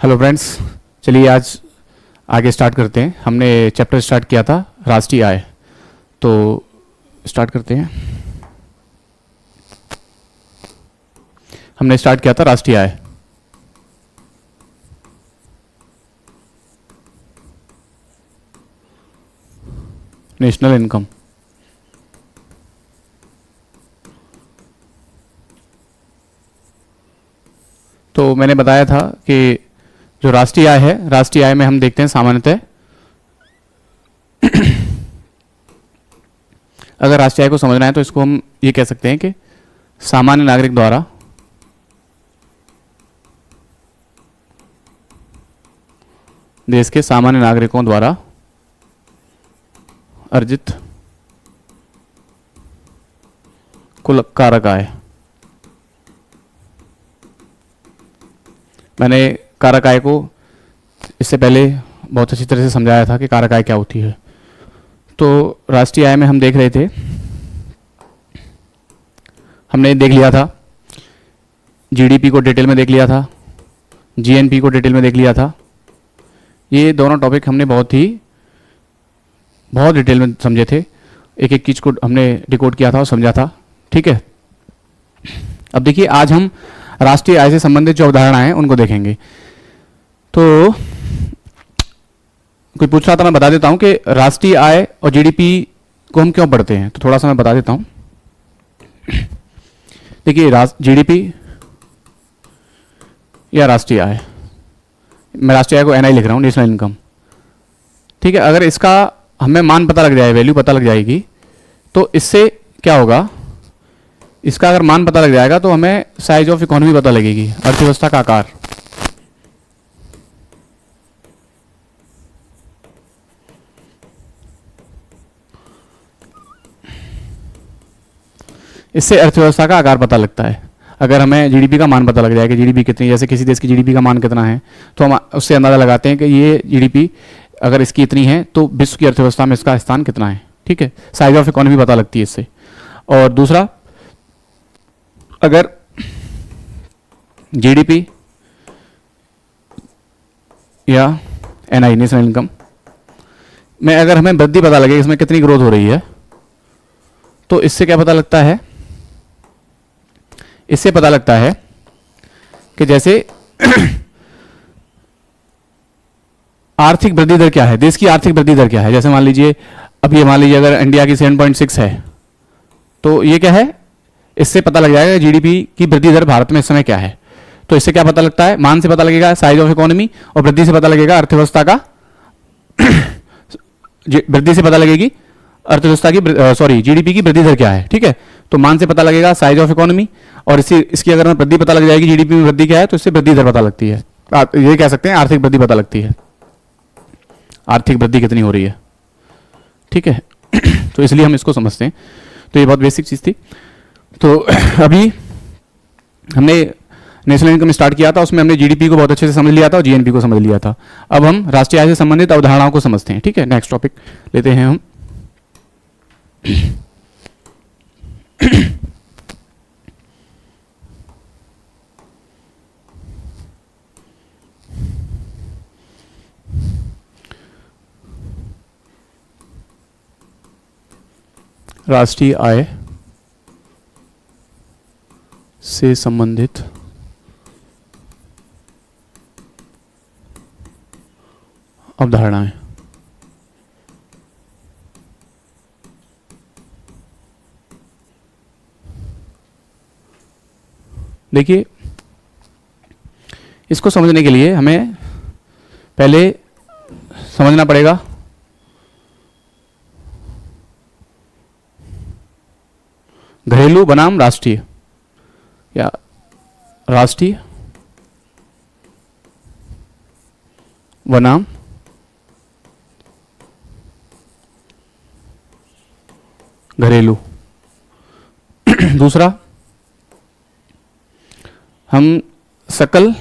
Hello friends, चलिए आज आगे स्टार्ट करते हैं। हमने चैप्टर स्टार्ट किया था राष्ट्रीय आय, तो स्टार्ट करते हैं। हमने स्टार्ट किया था राष्ट्रीय आय। National income. तो मैंने बताया था कि जो राष्ट्रीय आय है, राष्ट्रीय आय में हम देखते हैं सामान्यतः अगर राष्ट्रीय आय को समझना है तो इसको हम ये कह सकते हैं कि सामान्य नागरिक द्वारा देश के सामान्य नागरिकों द्वारा अर्जित कुल कारक आय। मैंने कारक आय को इससे पहले बहुत अच्छी तरह से समझाया था कि कारक आय क्या होती है। तो राष्ट्रीय आय में हम देख रहे थे, हमने देख लिया था जीडीपी को डिटेल में देख लिया था, जीएनपी को डिटेल में देख लिया था। ये दोनों टॉपिक हमने बहुत डिटेल में समझे थे। एक एक चीज़ को हमने डिकोड किया था और समझा था। ठीक है, अब देखिए आज हम राष्ट्रीय आय से संबंधित जो अवधारणाएं हैं उनको देखेंगे। तो कोई पूछ रहा था, मैं बता देता हूं कि राष्ट्रीय आय और जीडीपी को हम क्यों पढ़ते हैं, तो थोड़ा सा मैं बता देता हूं। देखिए जीडीपी या राष्ट्रीय आय, मैं राष्ट्रीय आय को एनआई लिख रहा हूं, नेशनल इनकम। ठीक है, अगर इसका हमें मान पता लग जाए, वैल्यू पता लग जाएगी, तो इससे क्या होगा, इसका अगर मान पता लग जाएगा तो हमें साइज ऑफ इकोनॉमी पता लगेगी, अर्थव्यवस्था का आकार। इससे अर्थव्यवस्था का आकार पता लगता है। अगर हमें जीडीपी का मान पता लग जाए कि जीडीपी कितनी, जैसे किसी देश की जीडीपी का मान कितना है, तो हम उससे अंदाजा लगाते हैं कि ये जीडीपी अगर इसकी इतनी है तो विश्व की अर्थव्यवस्था में इसका स्थान कितना है। ठीक है, साइज ऑफ इकोनॉमी पता लगती है इससे। और दूसरा, अगर जीडीपी या एनआई, नेशनल इनकम में अगर हमें वृद्धि पता लगे, इसमें कितनी ग्रोथ हो रही है, तो इससे क्या पता लगता है, इससे पता लगता है कि जैसे आर्थिक वृद्धि दर क्या है, देश की आर्थिक वृद्धि दर क्या है। जैसे मान लीजिए, अब ये मान लीजिए अगर इंडिया की 7.6 है, तो ये क्या है, इससे पता लग जाएगा जीडीपी की वृद्धि दर भारत में इस समय क्या है। तो इससे क्या पता लगता है, मान से पता लगेगा साइज ऑफ इकोनॉमी, और वृद्धि से पता लगेगा अर्थव्यवस्था का वृद्धि से पता लगेगी अर्थव्यवस्था की, सॉरी, जीडीपी की वृद्धि दर क्या है। ठीक है, तो मान से पता लगेगा साइज ऑफ इकोनॉमी, और इसकी अगर वृद्धि पता लग जाएगी, जीडीपी में वृद्धि क्या है, तो इससे वृद्धि दर पता लगती है। ये कह सकते हैं आर्थिक वृद्धि पता लगती है, आर्थिक वृद्धि कितनी हो रही है। ठीक है तो इसलिए हम इसको समझते हैं। तो ये बहुत बेसिक चीज थी। तो अभी हमने नेशनल इनकम स्टार्ट किया था, उसमें हमने जीडीपी को बहुत अच्छे से समझ लिया था और जीएनपी को समझ लिया था। अब हम राष्ट्रीय आय से संबंधित अवधारणाओं को समझते हैं। ठीक है, नेक्स्ट टॉपिक लेते हैं हम। राष्ट्रीय आय से संबंधित अवधारणाएं। देखिए, इसको समझने के लिए हमें पहले समझना पड़ेगा घरेलू बनाम राष्ट्रीय, या राष्ट्रीय बनाम घरेलू। दूसरा, हम सकल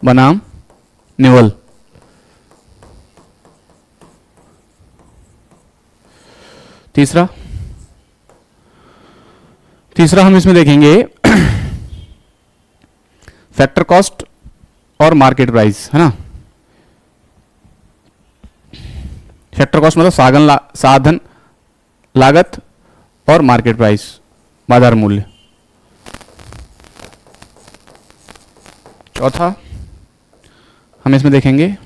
बनाम निवल। तीसरा हम इसमें देखेंगे फैक्टर कॉस्ट और मार्केट प्राइस, है ना। फैक्टर कॉस्ट मतलब साधन लागत और मार्केट प्राइस, बाजार मूल्य। चौथा हम इसमें देखेंगे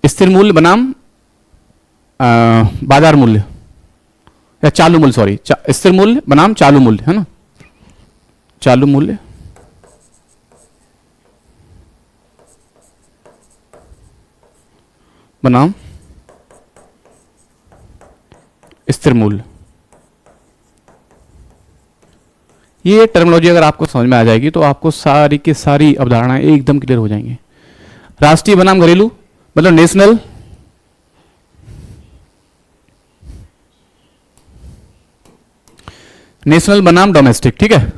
स्थिर मूल्य बनाम बाजार मूल्य या चालू मूल्य, सॉरी, स्थिर मूल्य बनाम चालू मूल्य, है ना। चालू मूल्य बनाम स्थिर मूल्य। ये टर्मिनोलॉजी अगर आपको समझ में आ जाएगी तो आपको सारी की सारी अवधारणाएं एकदम क्लियर हो जाएंगी। राष्ट्रीय बनाम घरेलू मतलब नेशनल, नेशनल बनाम डोमेस्टिक, ठीक है,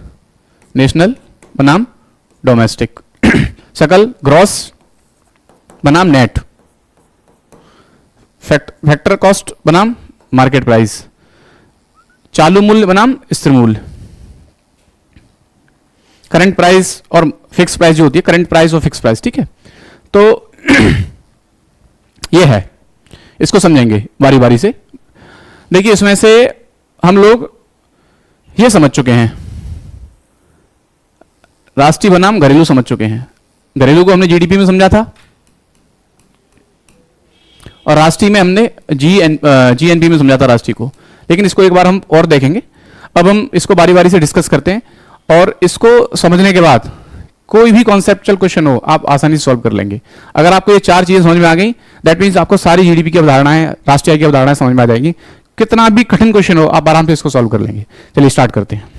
नेशनल बनाम डोमेस्टिक। सकल ग्रॉस बनाम नेट, फैक्टर कॉस्ट बनाम मार्केट प्राइस, चालू मूल्य बनाम स्थिर मूल्य, करंट प्राइस और फिक्स प्राइस जो होती है, करंट प्राइस और फिक्स प्राइस, ठीक है। तो ये है, इसको समझेंगे बारी बारी से। देखिए इसमें से हम लोग ये समझ चुके हैं, राष्ट्रीय बनाम घरेलू समझ चुके हैं। घरेलू को हमने जीडीपी में समझा था और राष्ट्रीय में हमने जीएनपी में समझा था राष्ट्रीय को। लेकिन इसको एक बार हम और देखेंगे। अब हम इसको बारी बारी से डिस्कस करते हैं और इसको समझने के बाद कोई भी कॉन्सेप्चुअल क्वेश्चन हो आप आसानी से सॉल्व कर लेंगे। अगर आपको ये चार चीजें समझ में आ गई, दैट मीन्स आपको सारी जीडीपी की अवधारणाएं, राष्ट्रीय की अवधारणाएं समझ में आ जाएगी। कितना भी कठिन क्वेश्चन हो आप आराम से इसको सॉल्व कर लेंगे। चलिए स्टार्ट करते हैं।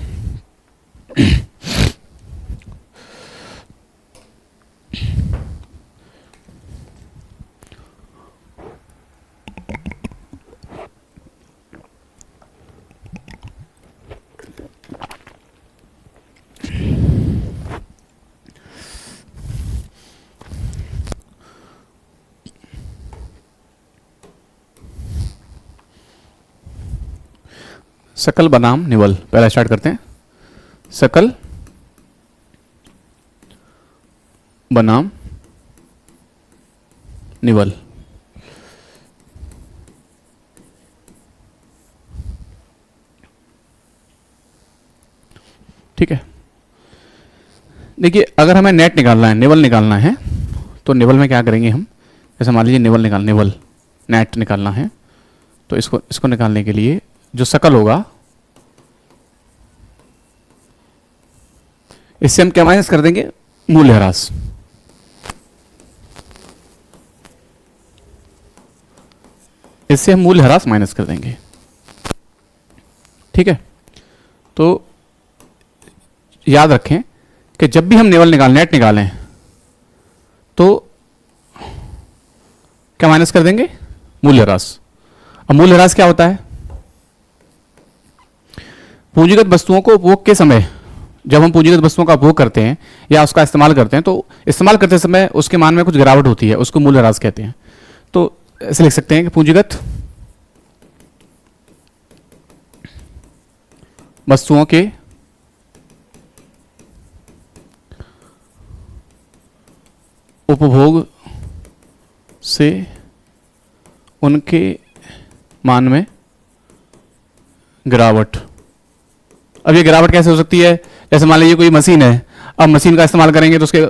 सकल बनाम निवल, पहला स्टार्ट करते हैं। सकल बनाम निवल, ठीक है। देखिए अगर हमें नेट निकालना है, निवल निकालना है, तो निवल में क्या करेंगे हम, जैसे मान लीजिए निवल नेट निकालना है, तो इसको निकालने के लिए जो सकल होगा इससे हम क्या माइनस कर देंगे, मूल्यह्रास। इससे हम मूल्यह्रास माइनस कर देंगे, ठीक है। तो याद रखें कि जब भी हम नेट निकालें तो क्या माइनस कर देंगे, मूल्यह्रास। अब मूल्यह्रास क्या होता है, पूंजीगत वस्तुओं को उपभोग के समय, जब हम पूंजीगत वस्तुओं का उपभोग करते हैं या उसका इस्तेमाल करते हैं तो इस्तेमाल करते समय उसके मान में कुछ गिरावट होती है, उसको मूल्यह्रास कहते हैं। तो ऐसे लिख सकते हैं कि पूंजीगत वस्तुओं के उपभोग से उनके मान में गिरावट। अब ये गिरावट कैसे हो सकती है, जैसे मान लीजिए कोई मशीन है, अब मशीन का इस्तेमाल करेंगे तो उसके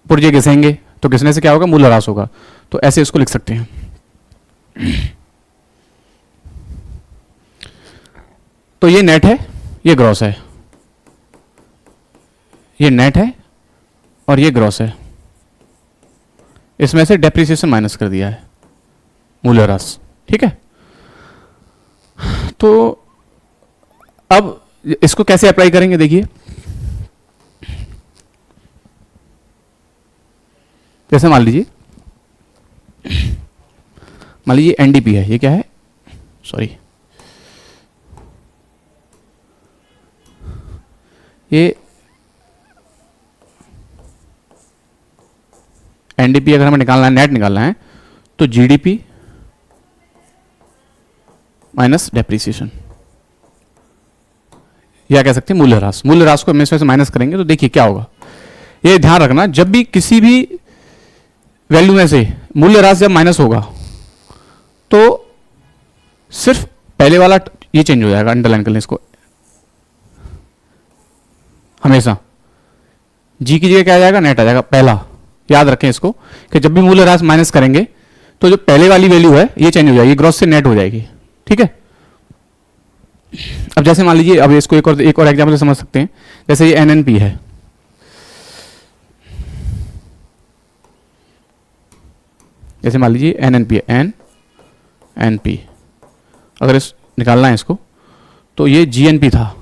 पुर्जे घिसेंगे, तो घिसने से क्या होगा, मूल्यह्रास होगा। तो ऐसे इसको लिख सकते हैं। तो ये नेट है, ये ग्रॉस है, ये नेट है और ये ग्रॉस है। इसमें से डेप्रिसिएशन माइनस कर दिया है, मूल्यह्रास, ठीक है। तो अब इसको कैसे अप्लाई करेंगे, देखिए जैसे मान लीजिए एनडीपी है, ये क्या है, सॉरी, ये एनडीपी अगर हमें निकालना है, नेट निकालना है, तो जीडीपी माइनस डेप्रिसिएशन, या कह सकते हैं मूल्य ह्रास। मूल्य ह्रास को हम इसमें से माइनस करेंगे तो देखिए क्या होगा। ये ध्यान रखना, जब भी किसी भी वैल्यू में से मूल्य ह्रास जब माइनस होगा तो सिर्फ पहले वाला ये चेंज हो जाएगा, अंडरलाइन कर लें इसको हमेशा। जी की जगह क्या आ जाएगा, नेट आ जाएगा पहला। याद रखें इसको कि जब भी मूल्य ह्रास माइनस करेंगे तो जो पहले वाली वैल्यू है ये चेंज हो जाएगी, ग्रॉस से नेट हो जाएगी। ठीक है, अब जैसे मान लीजिए, अब इसको एक और एग्जांपल से समझ सकते हैं। जैसे ये एनएनपी है, जैसे मान लीजिए एनएनपी है, एनएनपी, अगर इस निकालना है इसको तो ये जीएनपी था।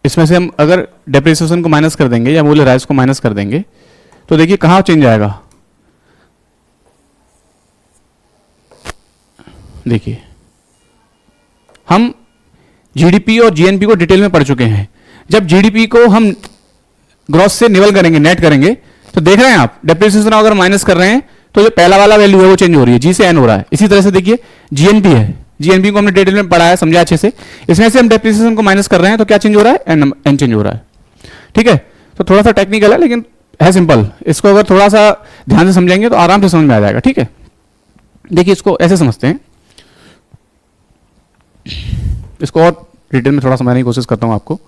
इसमें से हम अगर डेप्रिसिएशन को माइनस कर देंगे या मूल्य ह्रास को माइनस कर देंगे तो देखिए कहां चेंज आएगा। देखिए हम जीडीपी और जीएनपी को डिटेल में पढ़ चुके हैं। जब जीडीपी को हम ग्रॉस से निवल करेंगे, नेट करेंगे, तो देख रहे हैं आप डेप्रिसिएशन अगर माइनस कर रहे हैं तो जो पहला वाला वैल्यू है वो चेंज हो रही है, जी से एन हो रहा है। इसी तरह से देखिए जीएनपी है, जीएनपी को हमने डिटेल में पढ़ा है, समझा अच्छे से। इसमें से हम डेप्रिसिएशन को माइनस कर रहे हैं तो क्या चेंज हो रहा है, एन चेंज हो रहा है। ठीक है, तो थोड़ा सा टेक्निकल है लेकिन है सिंपल। इसको अगर थोड़ा सा ध्यान से समझेंगे तो आराम से समझ में आ जाएगा। ठीक है, देखिए इसको ऐसे समझते हैं, इसको और डिटेल में थोड़ा समझने की कोशिश करता हूं आपको।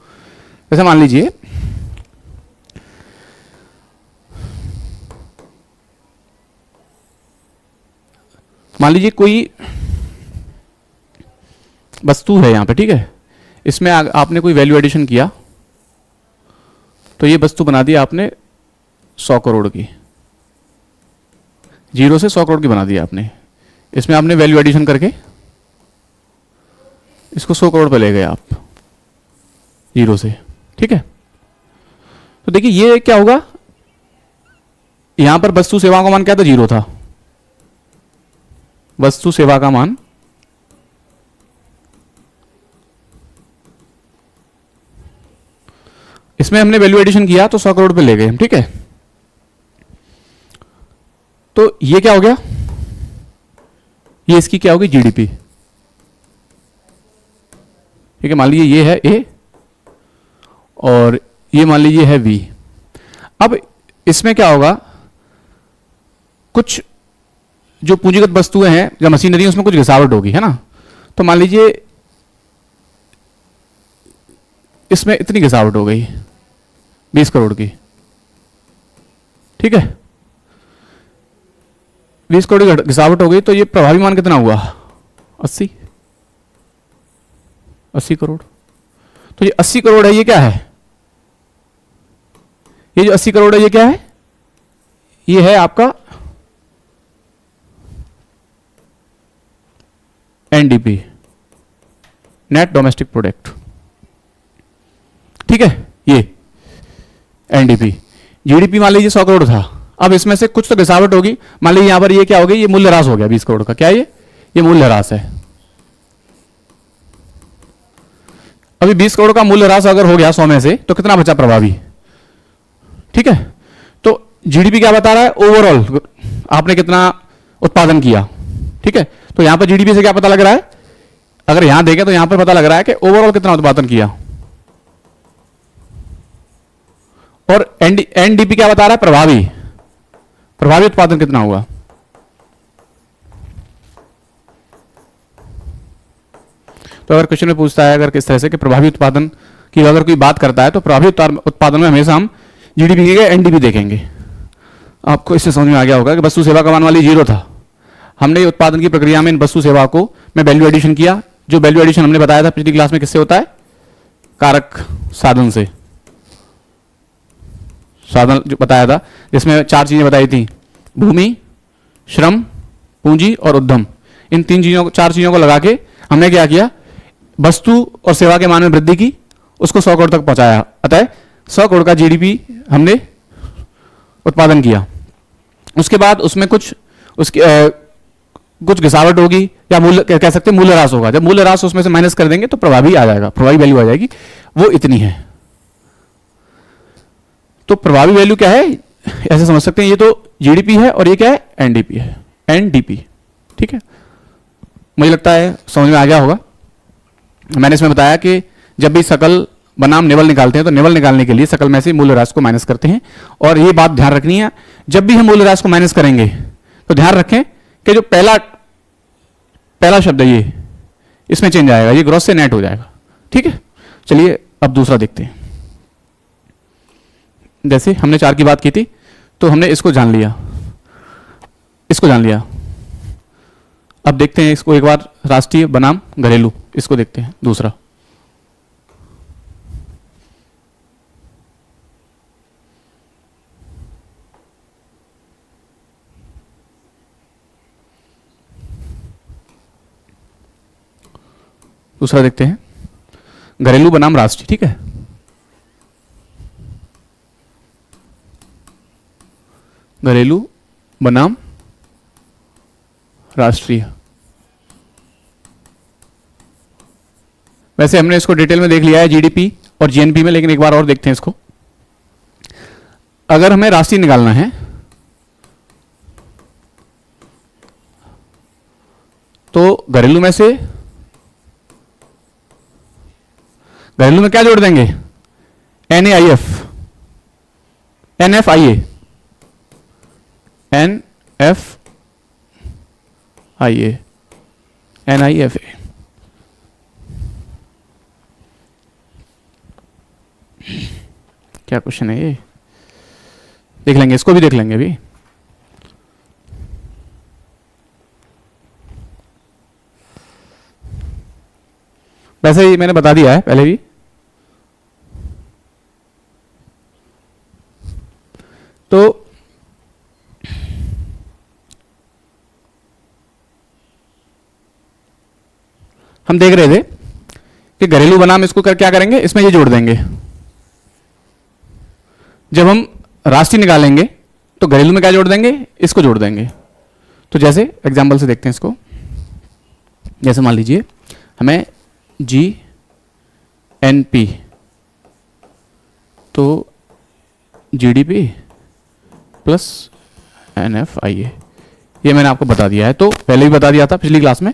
जैसे मान लीजिए कोई वस्तु है यहां पे, ठीक है, इसमें आपने कोई वैल्यू एडिशन किया तो ये वस्तु बना दी आपने 100 करोड़ की, 0 से 100 करोड़ की बना दी आपने। इसमें आपने वैल्यू एडिशन करके इसको 100 करोड़ पे ले गए आप 0 से। ठीक है, तो देखिए ये क्या होगा, यहां पर वस्तु सेवा का मान क्या था, 0 था। वस्तु सेवा का मान इसमें हमने वैल्यू एडिशन किया तो 100 करोड़ पे ले गए हम। ठीक है, तो ये क्या हो गया, ये इसकी क्या होगी, जीडीपी। ठीक है, मान लीजिए ये है ए और ये मान लीजिए है बी। अब इसमें क्या होगा, कुछ जो पूंजीगत वस्तुएं हैं या मशीनरी, उसमें कुछ घिसावट होगी, है ना। तो मान लीजिए इसमें इतनी घिसावट हो गई 20 करोड़ की। ठीक है, 20 करोड़ की घिसावट हो गई तो ये प्रभावी मान कितना हुआ, 80 करोड़। तो ये 80 करोड़ है, ये क्या है, ये जो 80 करोड़ है ये क्या है, ये है आपका एनडीपी, नेट डोमेस्टिक प्रोडक्ट। ठीक है, ये एनडीपी। जीडीपी मान लीजिए 100 करोड़ था, अब इसमें से कुछ तो गिरावट होगी। मान लीजिए यहां पर ये क्या हो गया, ये मूल्य ह्रास हो गया 20 करोड़ का। क्या ये मूल्य ह्रास है। अभी 20 करोड़ का मूल्य ह्रास अगर हो गया 100 में से तो कितना बचा प्रभावी। ठीक है, तो जीडीपी क्या बता रहा है, ओवरऑल आपने कितना उत्पादन किया। ठीक है, तो यहां पर जीडीपी से क्या पता लग रहा है, अगर यहां देखें तो यहां पर पता लग रहा है कि ओवरऑल कितना उत्पादन किया। और एनडीपी क्या बता रहा है, प्रभावी उत्पादन कितना हुआ। तो अगर क्वेश्चन में पूछता है अगर किस तरह से कि प्रभावी उत्पादन की अगर कोई बात करता है तो प्रभावी उत्पादन में हमेशा हम जीडीपी के एनडीपी देखेंगे। आपको इससे समझ में आ गया होगा कि वस्तु सेवा का मान वाली 0 था, हमने उत्पादन की प्रक्रिया में इन वस्तु सेवा को मैं वैल्यू एडिशन किया। जो वैल्यू एडिशन हमने बताया था पिछली क्लास में किससे होता है, कारक साधन से। साधन जो बताया था जिसमें 4 चीजें बताई थी, भूमि, श्रम, पूंजी और उद्यम। इन 4 चीजों को लगा के हमने क्या किया, वस्तु और सेवा के मान में वृद्धि की, उसको 100 करोड़ तक पहुंचाया। अतः 100 करोड़ का जीडीपी हमने उत्पादन किया। उसके बाद उसमें कुछ घिसावट होगी या मूल्य कह सकते हैं मूल्य ह्रास होगा। जब मूल्य ह्रास उसमें से माइनस कर देंगे तो प्रभावी आ जाएगा, प्रभावी वैल्यू आ जाएगी, वो इतनी है। तो प्रभावी वैल्यू क्या है, ऐसे समझ सकते हैं, ये तो जीडीपी है और ये क्या है, एनडीपी है, एनडीपी। ठीक है, मुझे लगता है समझ में आ गया होगा। मैंने इसमें बताया कि जब भी सकल बनाम निवल निकालते हैं तो निवल निकालने के लिए सकल में से मूल्य राशि को माइनस करते हैं। और ये बात ध्यान रखनी है, जब भी हम मूल्य राशि को माइनस करेंगे तो ध्यान रखें कि जो पहला शब्द है ये इसमें चेंज आएगा, ये ग्रॉस से नेट हो जाएगा। ठीक है, चलिए अब दूसरा देखते हैं। जैसे हमने 4 की बात की थी तो हमने इसको जान लिया, इसको जान लिया। अब देखते हैं इसको एक बार, राष्ट्रीय बनाम घरेलू, इसको देखते हैं दूसरा। दूसरा देखते हैं घरेलू बनाम राष्ट्रीय। ठीक है, घरेलू बनाम राष्ट्रीय। वैसे हमने इसको डिटेल में देख लिया है जीडीपी और जीएनपी में, लेकिन एक बार और देखते हैं इसको। अगर हमें राष्ट्रीय निकालना है तो घरेलू में से, घरेलू में क्या जोड़ देंगे, NAIF, NFIA, NFIA, NIFA। क्या क्वेश्चन है ये, देख लेंगे, इसको भी देख लेंगे अभी। वैसे ही मैंने बता दिया है पहले भी। तो हम देख रहे थे कि घरेलू बनाम इसको क्या करेंगे, इसमें ये जोड़ देंगे। जब हम राष्ट्रीय निकालेंगे तो घरेलू में क्या जोड़ देंगे, इसको जोड़ देंगे। तो जैसे एग्जांपल से देखते हैं इसको। जैसे मान लीजिए हमें GNP तो GDP प्लस NFIA, ये मैंने आपको बता दिया है, तो पहले भी बता दिया था पिछली क्लास में।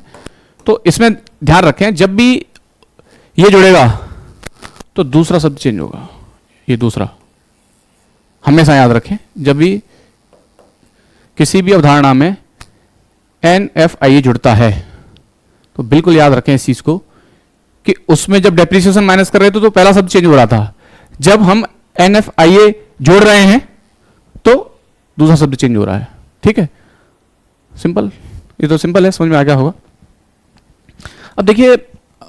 तो इसमें ध्यान रखें, जब भी ये जुड़ेगा तो दूसरा शब्द चेंज होगा। ये दूसरा हमेशा याद रखें, जब भी किसी भी अवधारणा में NFIA जुड़ता है तो बिल्कुल याद रखें इस चीज को कि उसमें जब डेप्रिसिएशन माइनस कर रहे थे तो पहला शब्द चेंज हो रहा था, जब हम NFIA जोड़ रहे हैं तो दूसरा शब्द चेंज हो रहा है। ठीक है, सिंपल, ये तो सिंपल है, समझ में आ गया होगा। अब देखिए,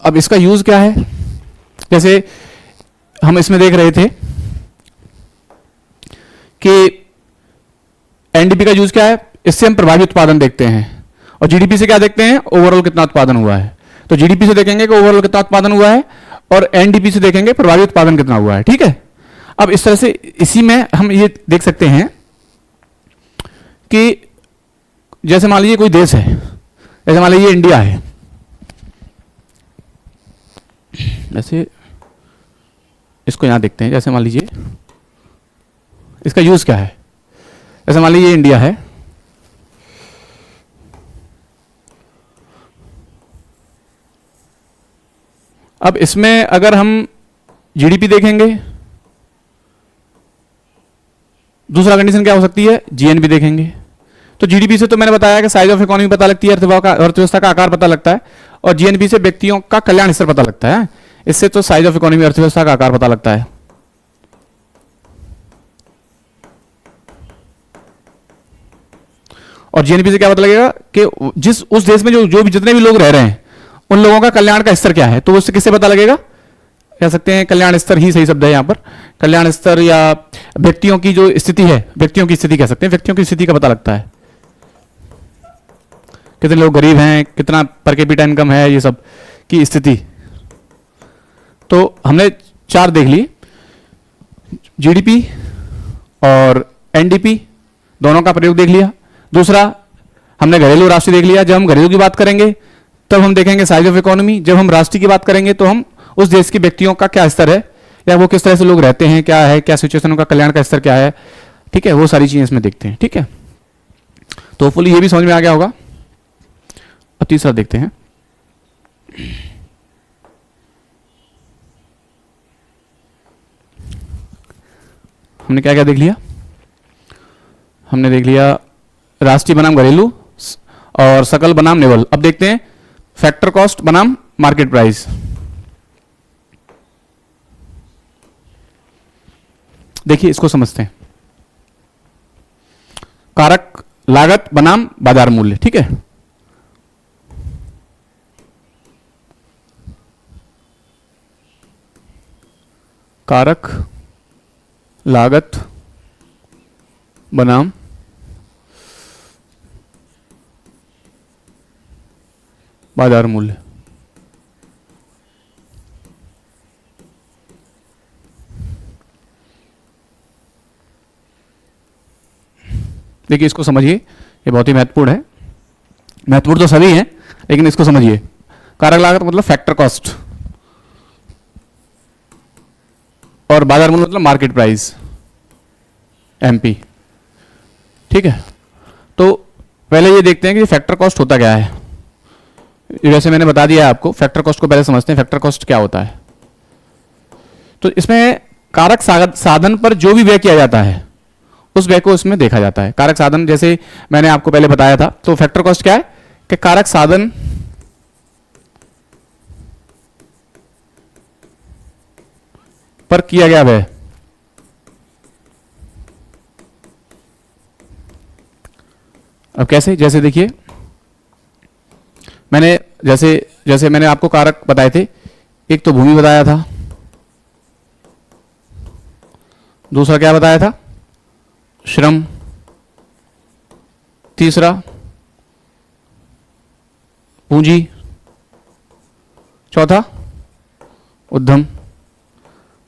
अब इसका यूज क्या है। जैसे हम इसमें देख रहे थे कि एनडीपी का यूज क्या है, इससे हम प्रभावी उत्पादन देखते हैं, और जीडीपी से क्या देखते हैं, ओवरऑल कितना उत्पादन हुआ है। तो जीडीपी से देखेंगे कि ओवरऑल कितना उत्पादन हुआ है, और एनडीपी से देखेंगे प्रभावी उत्पादन कितना हुआ है। ठीक है, अब इस तरह से इसी में हम ये देख सकते हैं कि जैसे मान लीजिए कोई देश है, जैसे मान लीजिए इंडिया है, जैसे इसको यहां देखते हैं। जैसे मान लीजिए इसका यूज क्या है, जैसे मान लीजिए इंडिया है, अब इसमें अगर हम जीडीपी देखेंगे, दूसरा कंडीशन क्या हो सकती है, जीएनपी देखेंगे। तो जीडीपी से तो मैंने बताया कि साइज ऑफ इकोनॉमी पता लगती है, अर्थव्यवस्था का आकार पता लगता है, और जीएनपी से व्यक्तियों का कल्याण स्तर पता लगता है। इससे तो साइज ऑफ इकोनॉमी, अर्थव्यवस्था का आकार पता लगता है। और जीएनपी से क्या पता लगेगा कि उस देश में जो भी जितने भी लोग रह रहे हैं उन लोगों का कल्याण का स्तर क्या है। तो उससे किससे पता लगेगा, कह सकते हैं कल्याण स्तर ही सही शब्द है यहाँ पर, कल्याण स्तर, या व्यक्तियों की जो स्थिति है, व्यक्तियों की स्थिति कह सकते हैं, व्यक्तियों की स्थिति का पता लगता है, कितने लोग गरीब हैं, कितना पर कैपिटा इनकम है, ये सब की स्थिति। तो हमने 4 देख ली, जीडीपी और एनडीपी दोनों का प्रयोग देख लिया। दूसरा हमने घरेलू राष्ट्रीय देख लिया। जब हम घरेलू की बात करेंगे तब हम देखेंगे साइज ऑफ इकोनॉमी, जब हम राष्ट्रीय की बात करेंगे तो हम उस देश के व्यक्तियों का क्या स्तर है, या वो किस तरह से लोग रहते हैं, क्या है, क्या सिचुएशन, उनका कल्याण का स्तर क्या है। ठीक है, वो सारी चीजें इसमें देखते हैं। ठीक है, तो फुली ये भी समझ में आ गया होगा। अब तीसरा देखते हैं। हमने क्या क्या देख लिया? हमने देख लिया राष्ट्रीय बनाम घरेलू और सकल बनाम निवल। अब देखते हैं फैक्टर कॉस्ट बनाम मार्केट प्राइस। देखिए इसको समझते हैं, कारक लागत बनाम बाजार मूल्य। ठीक है, कारक लागत बनाम बाजार मूल्य। देखिए इसको समझिए, ये बहुत ही महत्वपूर्ण है। महत्वपूर्ण तो सभी हैं, लेकिन इसको समझिए। कारक लागत मतलब फैक्टर कॉस्ट और बाजार मूल्य मतलब मार्केट प्राइस, एमपी। ठीक है, तो पहले ये देखते हैं कि फैक्टर कॉस्ट होता क्या है। वैसे मैंने बता दिया है आपको, फैक्टर कॉस्ट को पहले समझते हैं। फैक्टर कॉस्ट क्या होता है? तो इसमें कारक साधन पर जो भी व्यय किया जाता है उस व्यय को इसमें देखा जाता है। कारक साधन जैसे मैंने आपको पहले बताया था, तो फैक्टर कॉस्ट क्या है कि कारक साधन पर किया गया व्यय। अब कैसे? जैसे देखिए मैंने जैसे मैंने आपको कारक बताए थे, एक तो भूमि बताया था, दूसरा क्या बताया था? श्रम, तीसरा पूंजी, चौथा उद्यम।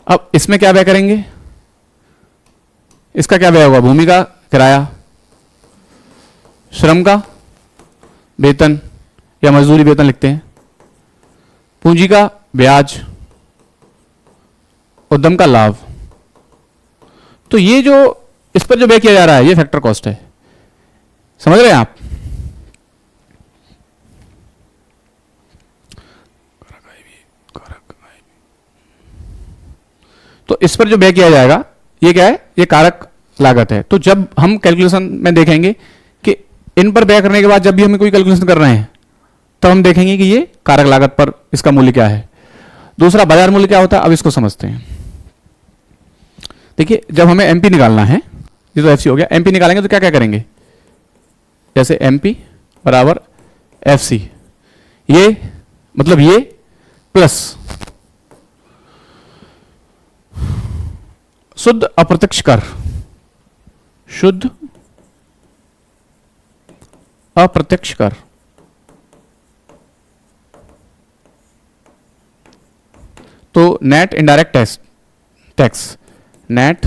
अब इसमें क्या व्यय करेंगे? इसका क्या व्यय होगा? भूमि का किराया, श्रम का वेतन या मजदूरी वेतन लिखते हैं, पूंजी का ब्याज, उद्यम का लाभ। तो ये जो इस पर जो व्यय किया जा रहा है ये फैक्टर कॉस्ट है। समझ रहे हैं आप? तो इस पर जो व्यय किया जाएगा ये क्या है? ये कारक लागत है। तो जब हम कैलकुलेशन में देखेंगे कि इन पर व्यय करने के बाद जब भी हमें कोई कैलकुलेशन कर रहे हैं तो हम देखेंगे कि ये कारक लागत पर इसका मूल्य क्या है। दूसरा बाजार मूल्य क्या होता है? अब इसको समझते हैं। देखिए जब हमें एमपी निकालना है, ये तो एफसी हो गया, एमपी निकालेंगे तो क्या क्या करेंगे? जैसे एमपी बराबर एफसी, ये मतलब ये प्लस शुद्ध अप्रत्यक्ष कर, शुद्ध अप्रत्यक्ष कर, तो net indirect tax, net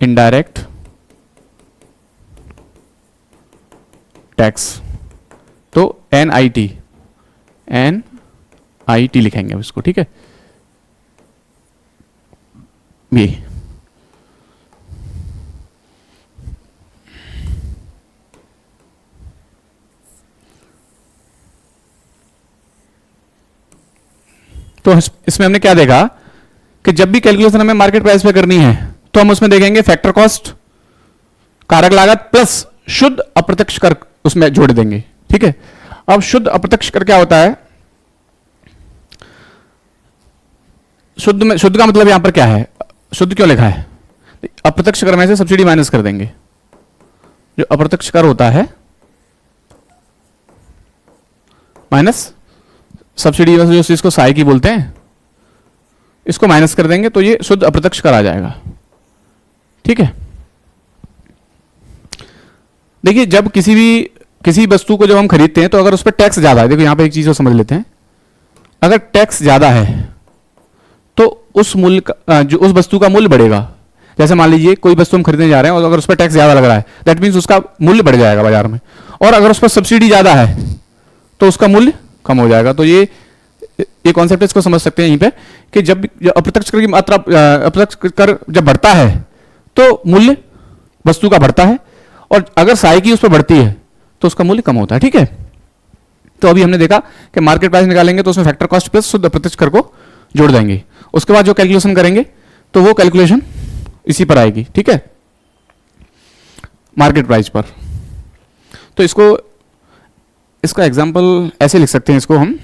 indirect tax, तो NIT लिखेंगे इसको। ठीक है, ये तो इसमें हमने क्या देखा कि जब भी कैलकुलेशन हमें मार्केट प्राइस पे करनी है तो हम उसमें देखेंगे फैक्टर कॉस्ट, कारक लागत प्लस शुद्ध अप्रत्यक्ष कर उसमें जोड़ देंगे। ठीक है, अब शुद्ध अप्रत्यक्ष कर क्या होता है? शुद्ध का मतलब यहां पर क्या है? शुद्ध क्यों लिखा है? अप्रत्यक्ष कर में से सब्सिडी माइनस कर देंगे। जो अप्रत्यक्ष कर होता है माइनस सब्सिडी, जो इसको सहायक की बोलते हैं, इसको माइनस कर देंगे तो ये शुद्ध अप्रत्यक्ष कर आ जाएगा। ठीक है, देखिए जब किसी वस्तु को जब हम खरीदते हैं तो अगर उस पर टैक्स ज्यादा है, देखो यहां पे एक चीज को समझ लेते हैं, अगर टैक्स ज्यादा है तो उस मूल्य का जो उस वस्तु का मूल्य बढ़ेगा। जैसे मान लीजिए कोई वस्तु हम खरीदने जा रहे हैं और अगर उस पर टैक्स ज्यादा लग रहा है, दैट मीन्स उसका मूल्य बढ़ जाएगा बाजार में, और अगर उस पर सब्सिडी ज्यादा है तो उसका मूल्य कम हो जाएगा। तो ये कॉन्सेप्ट इसको समझ सकते हैं यहीं पे कि जब अप्रत्यक्ष कर की मात्रा, अप्रत्यक्ष कर जब बढ़ता है तो मूल्य वस्तु का बढ़ता है, और अगर सहायकी उस पर बढ़ती है तो उसका मूल्य कम होता है। ठीक है, तो अभी हमने देखा कि मार्केट प्राइस निकालेंगे तो उसमें फैक्टर कॉस्ट प्लस शुद्ध अप्रत्यक्ष कर को जोड़ देंगे, उसके बाद जो कैलकुलेशन करेंगे तो वो कैलकुलेशन इसी पर आएगी, ठीक है, मार्केट प्राइस पर। तो इसका एग्जांपल ऐसे लिख सकते हैं, इसको हम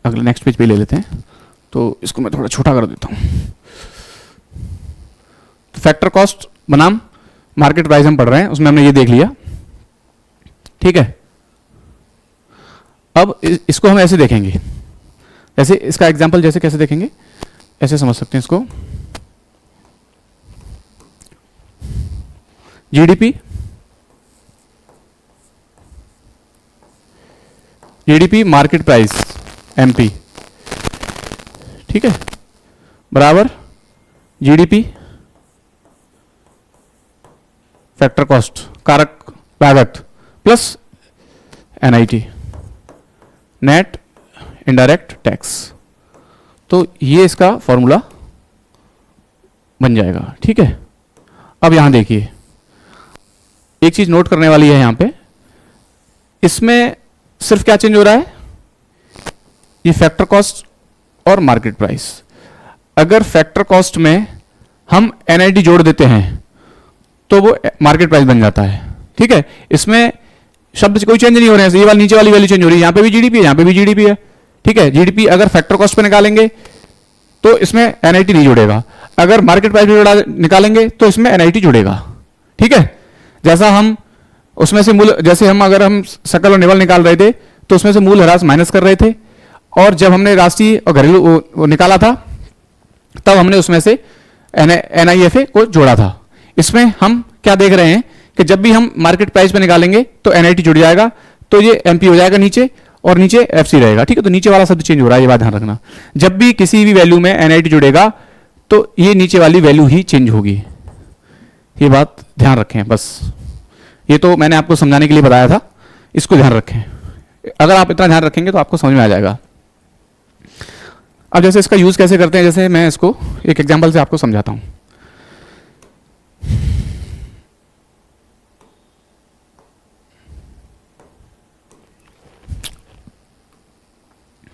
अगले नेक्स्ट पेज पे ले लेते हैं, तो इसको मैं थोड़ा छोटा कर देता हूं। तो फैक्टर कॉस्ट बनाम मार्केट प्राइस हम पढ़ रहे हैं, उसमें हमने ये देख लिया, ठीक है। अब इसको हम ऐसे देखेंगे, ऐसे इसका एग्जांपल जैसे कैसे देखेंगे, ऐसे समझ सकते हैं इसको। जीडीपी मार्केट प्राइस एमपी, ठीक है, बराबर जीडीपी फैक्टर कॉस्ट कारक लागत plus NIT net indirect tax. तो ये इसका फॉर्मूला बन जाएगा, ठीक है। अब यहां देखिए एक चीज नोट करने वाली है, यहां पे इसमें सिर्फ क्या चेंज हो रहा है, ये फैक्टर कॉस्ट और मार्केट प्राइस। अगर फैक्टर कॉस्ट में हम एनआईटी जोड़ देते हैं तो वो मार्केट प्राइस बन जाता है, ठीक है। इसमें शब्द से कोई चेंज नहीं हो रहे हैं, ये वाली नीचे वाली वैल्यू चेंज हो रही है, यहां पे भी जीडीपी है, यहां पे भी जीडीपी है, ठीक है। जीडीपी अगर फैक्टर कॉस्ट पे निकालेंगे तो इसमें एनआईटी नहीं जुड़ेगा, अगर मार्केट प्राइस पे निकालेंगे तो इसमें एनआईटी जुड़ेगा, ठीक है। जैसा हम उसमें से मूल, जैसे हम अगर हम सकल और निवल निकाल रहे थे तो उसमें से मूल ह्रास माइनस कर रहे थे, और जब हमने राष्ट्रीय और घरेलू निकाला था तब हमने उसमें से एनआईएफए को जोड़ा था। इसमें हम क्या देख रहे हैं कि जब भी हम मार्केट प्राइस पे निकालेंगे तो एनआईटी जुड़ जाएगा, तो ये एमपी हो जाएगा नीचे और नीचे एफसी रहेगा, ठीक है। तो नीचे वाला शब्द चेंज हो रहा है, ये बात ध्यान रखना। जब भी किसी भी वैल्यू में एनआईटी जुड़ेगा तो ये नीचे वाली वैल्यू ही चेंज होगी, ये बात ध्यान रखें बस। ये तो मैंने आपको समझाने के लिए बताया था, इसको ध्यान रखें। अगर आप इतना ध्यान रखेंगे तो आपको समझ में आ जाएगा। अब जैसे इसका यूज कैसे करते हैं, जैसे मैं इसको एक एग्जांपल से आपको समझाता हूं।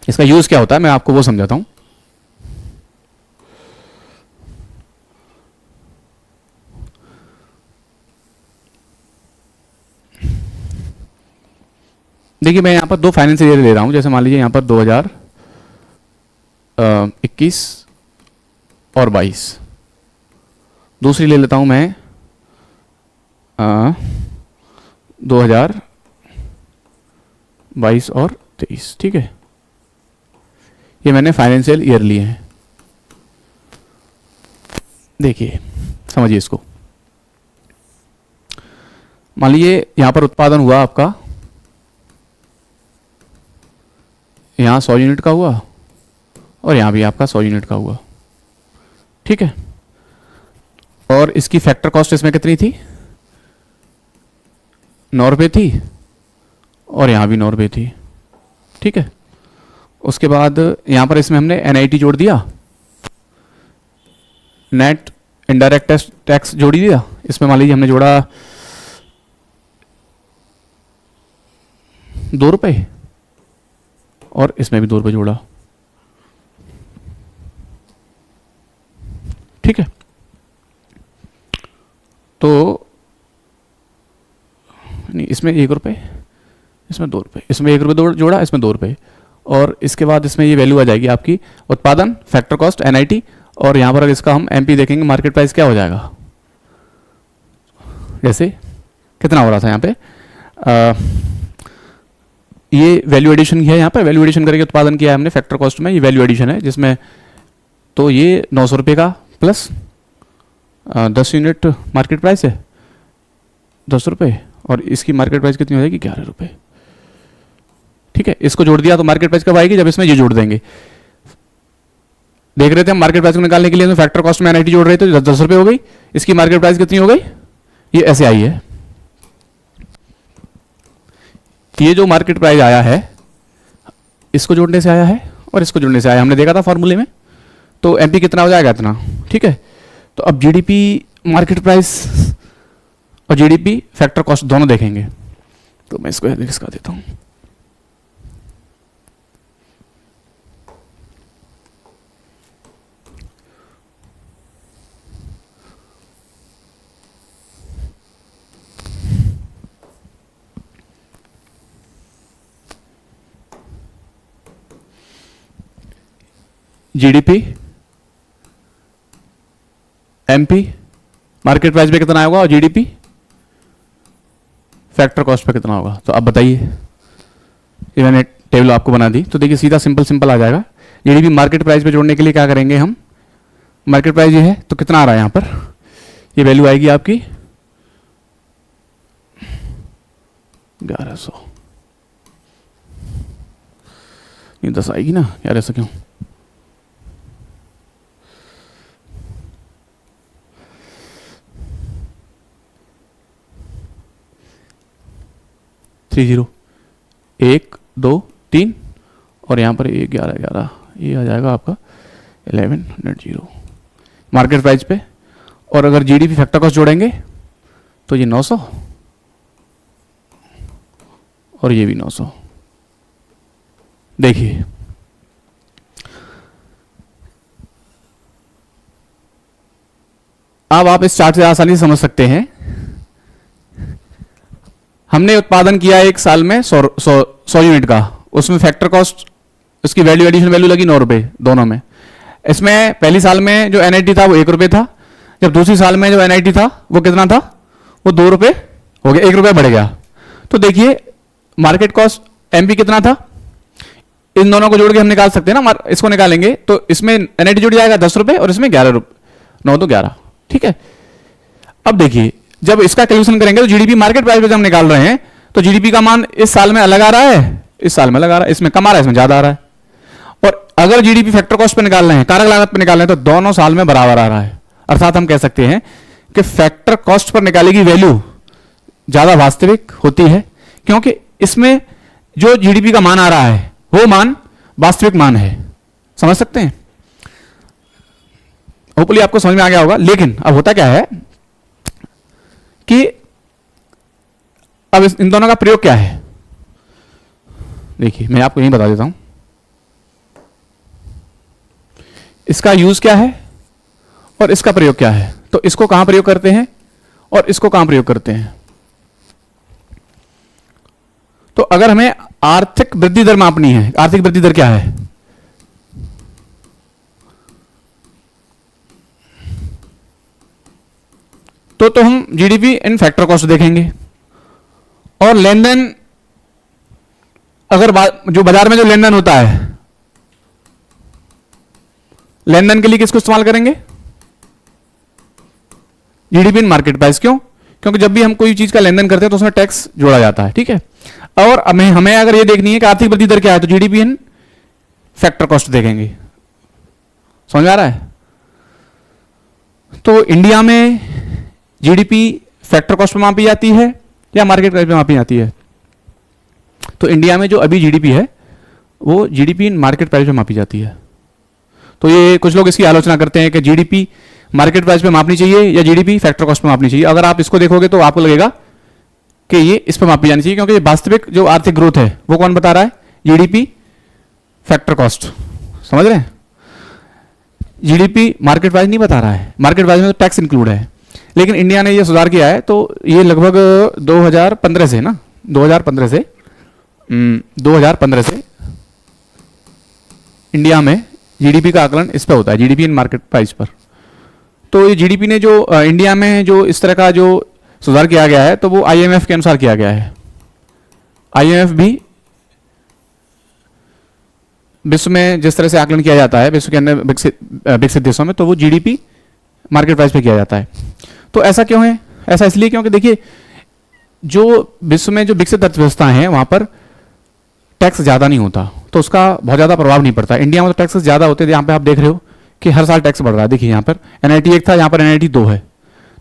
इसका यूज क्या होता है मैं आपको वो समझाता हूं। देखिए मैं यहां पर दो फाइनेंशियल ईयर ले रहा हूं, जैसे मान लीजिए यहां पर 2021 और 22। दूसरी ले लेता हूं मैं 2022 और 23, ठीक है। ये मैंने फाइनेंशियल ईयर लिए हैं। देखिए समझिए इसको, मान लीजिए यहां पर उत्पादन हुआ आपका, यहां 100 यूनिट का हुआ और यहां भी आपका 100 यूनिट का हुआ, ठीक है। और इसकी फैक्टर कॉस्ट इसमें कितनी थी, 9 रुपये थी, और यहां भी 9 रुपये थी, ठीक है। उसके बाद यहां पर इसमें हमने एनआईटी जोड़ दिया, नेट इनडायरेक्ट टैक्स जोड़ दिया। इसमें मान लीजिए हमने जोड़ा 2 रुपये और इसमें भी 2 रुपये जोड़ा, ठीक है। तो नहीं, इसमें 1 रुपये, इसमें 2 रुपये, इसमें 1 रुपये जोड़ा, इसमें 2 रुपये, और इसके बाद इसमें ये वैल्यू आ जाएगी आपकी उत्पादन, फैक्टर कॉस्ट, एनआईटी, और यहां पर अगर इसका हम एमपी देखेंगे मार्केट प्राइस क्या हो जाएगा, जैसे कितना हो रहा था यहां पे ये वैल्यू एडिशन है, यहाँ पे वैल्यू एडिशन करके उत्पादन किया है हमने फैक्टर कॉस्ट में, ये वैल्यू एडिशन है जिसमें, तो ये 900 रुपये का प्लस 10 यूनिट मार्केट प्राइस है 10 रुपये, और इसकी मार्केट प्राइस कितनी हो जाएगी 11 रुपये, ठीक है। इसको जोड़ दिया तो मार्केट प्राइस कब आएगी, जब इसमें ये जोड़ देंगे। देख रहे थे हम मार्केट प्राइस को निकालने के लिए फैक्टर कॉस्ट में एनआईटी जोड़ रहे थे, 10 रुपये हो गई, इसकी मार्केट प्राइस कितनी हो गई, ये ऐसे आई है। ये जो मार्केट प्राइस आया है इसको जोड़ने से आया है और इसको जोड़ने से आया, हमने देखा था फॉर्मूले में। तो एमपी कितना हो जाएगा, इतना, ठीक है। तो अब जीडीपी मार्केट प्राइस और जीडीपी फैक्टर कॉस्ट दोनों देखेंगे। तो मैं इसको लिखा देता हूं। जीडीपी एमपी मार्केट प्राइस पे कितना होगा और जीडीपी फैक्टर कॉस्ट पे कितना होगा। तो अब बताइए, ये मैंने टेबल आपको बना दी। तो देखिए सीधा सिंपल आ जाएगा। जीडीपी मार्केट प्राइस पे जोड़ने के लिए क्या करेंगे हम, मार्केट प्राइस ये है तो कितना आ रहा है यहां पर, ये वैल्यू आएगी आपकी 1100। ये 10 आएगी ना यार, ऐसा क्यों। जीरो 1 2 3 और यहाँ पर 11 ये आ जाएगा आपका 1100 मार्केट प्राइस पे। और अगर जीडीपी फैक्टर कॉस्ट जोड़ेंगे तो ये 900 और ये भी 900। देखिए अब आप इस चार्ट से आसानी से समझ सकते हैं। हमने उत्पादन किया एक साल में 100 यूनिट का, उसमें फैक्टर कॉस्ट उसकी वैल्यू एडिशन वैल्यू लगी 9 रुपए दोनों में। इसमें पहली साल में जो एनआईटी था वो 1 रुपए था, जब दूसरी साल में जो एनआईटी था वो कितना था, वो 2 रुपए हो गया, 1 रुपए बढ़ गया। तो देखिए मार्केट कॉस्ट एमपी कितना था, इन दोनों को जोड़ के हम निकाल सकते हैं ना। इसको निकालेंगे तो इसमें एनआईटी जुड़ जाएगा 10 रुपए और इसमें 11 रुपए, 9 तो 11, ठीक है। अब देखिए जब इसका कैलकुलेशन करेंगे तो जीडीपी मार्केट प्राइस पे जब हम निकाल रहे हैं तो जीडीपी का मान इस साल में अलग आ रहा है, इस साल में अलग आ रहा है, इसमें कम आ रहा है, इसमें ज्यादा आ रहा है। और अगर जीडीपी फैक्टर कॉस्ट पे निकाल रहे हैं, कारक लागत पे निकाल रहे हैं, तो दोनों साल में बराबर आ रहा है। अर्थात हम कह सकते हैं कि फैक्टर कॉस्ट पर निकालेगी वैल्यू ज्यादा वास्तविक होती है, क्योंकि इसमें जो जीडीपी का मान आ रहा है वो मान वास्तविक मान है। समझ सकते हैं, होपफुली आपको समझ में आ गया होगा। लेकिन अब होता क्या है कि अब इन दोनों का प्रयोग क्या है, देखिए मैं आपको यही बता देता हूं। इसका यूज क्या है और इसका प्रयोग क्या है। तो इसको कहां प्रयोग करते हैं और इसको कहां प्रयोग करते हैं। तो अगर हमें आर्थिक वृद्धि दर मापनी है, आर्थिक वृद्धि दर क्या है, तो हम जीडीपी इन फैक्टर कॉस्ट देखेंगे। और लेन देन, अगर जो बाजार में जो लेन देन होता है, लेन देन के लिए किसको इस्तेमाल करेंगे, जीडीपी इन मार्केट प्राइस। क्यों, क्योंकि जब भी हम कोई चीज का लेन देन करते हैं तो उसमें टैक्स जोड़ा जाता है, ठीक है। और हमें अगर ये देखनी है कि आर्थिक वृद्धि दर क्या है, तो जीडीपी इन फैक्टर कॉस्ट देखेंगे। समझ में आ रहा है। तो इंडिया में जीडीपी फैक्टर कॉस्ट पे मापी जाती है या मार्केट प्राइस पे मापी जाती है। तो इंडिया में जो अभी जीडीपी है वो जीडीपी इन मार्केट प्राइस पे मापी जाती है। तो ये कुछ लोग इसकी आलोचना करते हैं कि जीडीपी मार्केट प्राइस पे मापनी चाहिए या जीडीपी फैक्टर कॉस्ट पे मापनी चाहिए। अगर आप इसको देखोगे तो आपको लगेगा कि ये इस पे मापी जानी चाहिए, क्योंकि वास्तविक जो आर्थिक ग्रोथ है वो कौन बता रहा है, जीडीपी फैक्टर कॉस्ट। समझ रहे हैं, जीडीपी मार्केट प्राइस नहीं बता रहा है, मार्केट प्राइस में तो टैक्स इंक्लूड है। लेकिन इंडिया ने ये सुधार किया है, तो ये लगभग 2015 से ना 2015 से इंडिया में जीडीपी का आकलन इस पर होता है, जीडीपी इन मार्केट प्राइस पर। तो ये जीडीपी ने जो इंडिया में जो इस तरह का जो सुधार किया गया है, तो वो आईएमएफ के अनुसार किया गया है। आईएमएफ भी विश्व में जिस तरह से आकलन किया जाता है विश्व के अंदर विकसित देशों में, तो वो जीडीपी मार्केट प्राइस पे किया जाता है। तो ऐसा क्यों है, ऐसा इसलिए क्योंकि देखिए जो विश्व में जो विकसित अर्थव्यवस्था है वहां पर टैक्स ज्यादा नहीं होता, तो उसका बहुत ज्यादा प्रभाव नहीं पड़ता। इंडिया में तो टैक्सेस ज्यादा होते हैं, यहाँ पे आप देख रहे हो कि हर साल टैक्स बढ़ रहा है। देखिए यहाँ पर एनआईटी 1 था, यहाँ पर एनआईटी 2 है,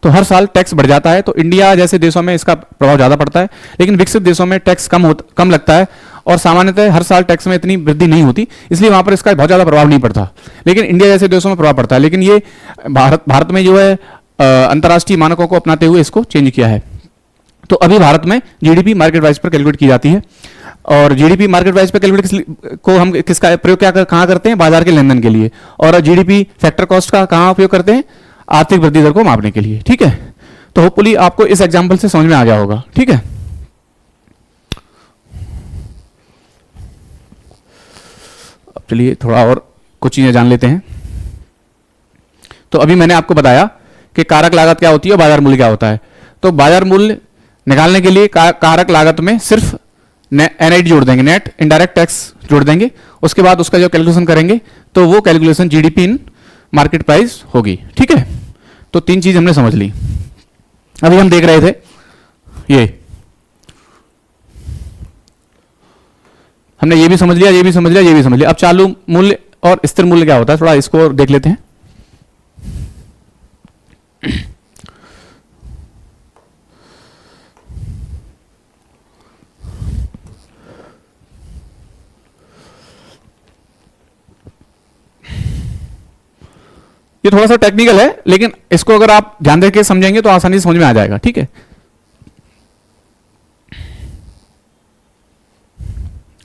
तो हर साल टैक्स बढ़ जाता है। तो इंडिया जैसे देशों में इसका प्रभाव ज्यादा पड़ता है, लेकिन विकसित देशों में टैक्स कम लगता है और सामान्यतः हर साल टैक्स में इतनी वृद्धि नहीं होती, इसलिए वहां पर इसका बहुत ज्यादा प्रभाव नहीं पड़ता। लेकिन इंडिया जैसे देशों में प्रभाव पड़ता है। लेकिन ये भारत में जो है अंतर्राष्ट्रीय मानकों को अपनाते हुए इसको चेंज किया है। तो अभी भारत में जीडीपी मार्केट प्राइस पर कैलकुलेट की जाती है, और जीडीपी मार्केट प्राइस पर कैलकुलेट को हम किसका प्रयोग कहाँ करते हैं? बाजार के लेन देन के लिए। और जीडीपी फैक्टर कॉस्ट का कहाँ उपयोग करते हैं? आर्थिक वृद्धि दर को मापने के लिए। ठीक है, तो होपफुली आपको इस एग्जाम्पल से समझ में आ गया होगा। ठीक है, अब चलिए थोड़ा और कुछ चीजें जान लेते हैं। तो अभी मैंने आपको बताया कि कारक लागत क्या होती है और बाजार मूल्य क्या होता है। तो बाजार मूल्य निकालने के लिए कारक लागत में सिर्फ एनआईडी जोड़ देंगे, नेट इनडायरेक्ट टैक्स जोड़ देंगे। उसके बाद उसका जो कैलकुलेशन करेंगे तो वो calculation GDP in market price होगी। ठीक है, तो तीन चीज हमने समझ ली। अभी हम देख रहे थे हमने ये भी समझ लिया, ये भी समझ लिया, ये भी समझ लिया। अब चालू मूल्य और स्थिर मूल्य क्या होता है, थोड़ा इसको देख लेते हैं। ये थोड़ा सा टेक्निकल है, लेकिन इसको अगर आप ध्यान देकर समझेंगे तो आसानी से समझ में आ जाएगा। ठीक है,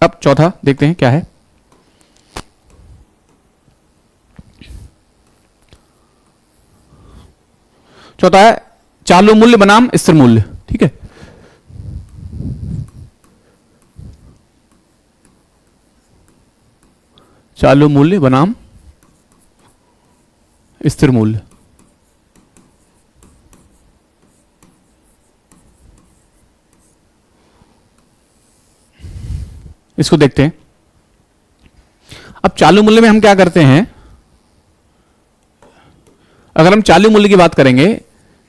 अब चौथा देखते हैं क्या है। चौथा है चालू मूल्य बनाम स्थिर मूल्य। ठीक है, चालू मूल्य बनाम स्थिर मूल्य। इसको देखते हैं। अब चालू मूल्य में हम क्या करते हैं, अगर हम चालू मूल्य की बात करेंगे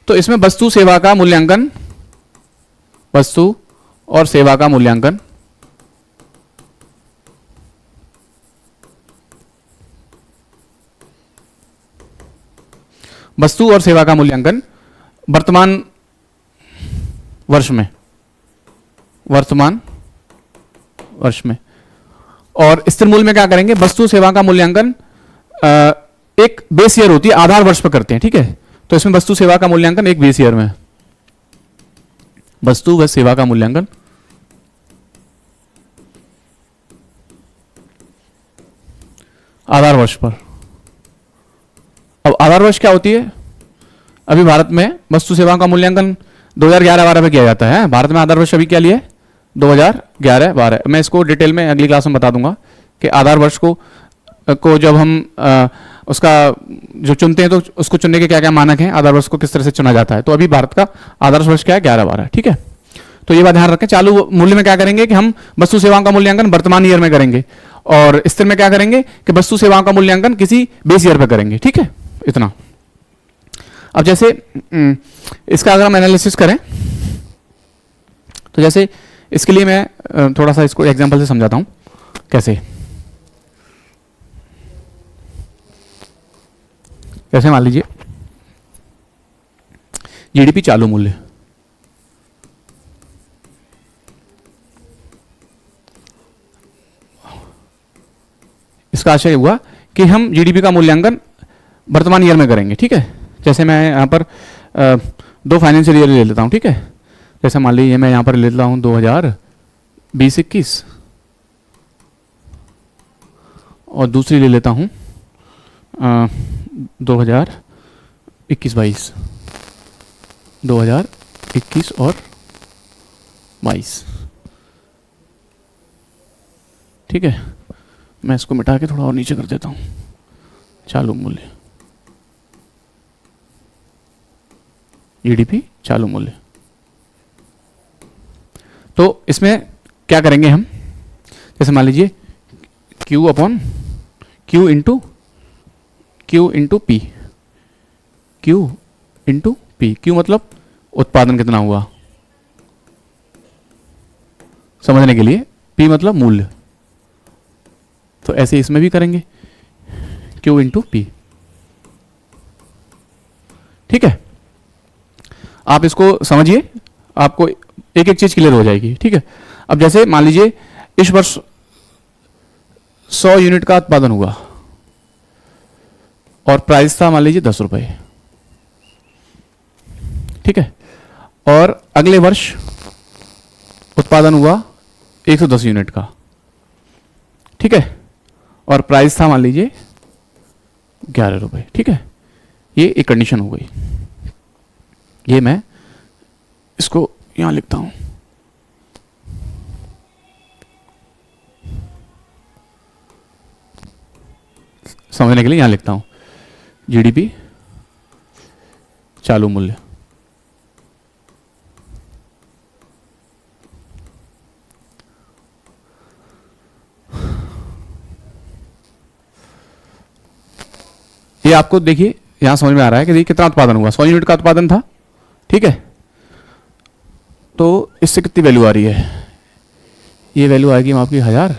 तो इसमें वस्तु सेवा का मूल्यांकन, वस्तु और सेवा का मूल्यांकन, वस्तु और सेवा का मूल्यांकन वर्तमान वर्ष में, वर्तमान वर्ष में। और स्थिर मूल्य में क्या करेंगे, वस्तु सेवा का मूल्यांकन एक बेस ईयर होती है, आधार वर्ष पर करते हैं। ठीक है, तो इसमें वस्तु सेवा का मूल्यांकन एक बेस ईयर में, वस्तु व सेवा का मूल्यांकन आधार वर्ष पर। अब आधार वर्ष क्या होती है, अभी भारत में वस्तु सेवाओं का मूल्यांकन 2011-12 में किया जाता है। भारत में आधार वर्ष अभी क्या लिया है, 2011-12। मैं इसको डिटेल में अगली क्लास में बता दूंगा कि आधार वर्ष को जब हम उसका जो चुनते हैं तो उसको चुनने के क्या क्या मानक हैं, आधार वर्ष को किस तरह से चुना जाता है। तो अभी भारत का आधार वर्ष क्या है, 11-12। ठीक है, तो ये बात ध्यान रखें। चालू मूल्य में क्या करेंगे कि हम वस्तु सेवाओं का मूल्यांकन वर्तमान ईयर में करेंगे, और स्थिर में क्या करेंगे कि वस्तु सेवाओं का मूल्यांकन किसी बेस ईयर पर करेंगे। ठीक है, इतना। अब जैसे इसका अगर हम एनालिसिस करें तो जैसे इसके लिए मैं थोड़ा सा इसको एग्जांपल से समझाता हूं कैसे। जैसे मान लीजिए जीडीपी चालू मूल्य, इसका आशय हुआ कि हम जीडीपी का मूल्यांकन वर्तमान ईयर में करेंगे। ठीक है, जैसे मैं यहाँ पर दो फाइनेंशियल ईयर ले लेता हूँ। ठीक है, जैसे मान लीजिए मैं यहाँ पर ले लेता हूँ 2020-21 और दूसरी ले लेता हूँ 2021-22, 2021 और 22। ठीक है, मैं इसको मिटा के थोड़ा और नीचे कर देता हूँ। चालू मूल्य, जीडीपी चालू मूल्य। तो इसमें क्या करेंगे हम, जैसे मान लीजिए Q upon Q into P, Q into P. Q मतलब उत्पादन कितना हुआ समझने के लिए, P मतलब मूल्य। तो ऐसे इसमें भी करेंगे Q इंटू पी। ठीक है, आप इसको समझिए, आपको एक एक चीज क्लियर हो जाएगी। ठीक है, अब जैसे मान लीजिए इस वर्ष 100 यूनिट का उत्पादन हुआ और प्राइस था मान लीजिए 10 रुपए। ठीक है, और अगले वर्ष उत्पादन हुआ 110 यूनिट का, ठीक है, और प्राइस था मान लीजिए 11 रुपए, ठीक है। ये एक कंडीशन हो गई। ये मैं इसको यहां लिखता हूं, समझने के लिए यहां लिखता हूं, जीडीपी चालू मूल्य। ये आपको देखिए यहां समझ में आ रहा है कि देखिए कितना उत्पादन हुआ, 100 यूनिट का उत्पादन था, ठीक है। तो इससे कितनी वैल्यू आ रही है, ये वैल्यू आएगी आपकी 1000,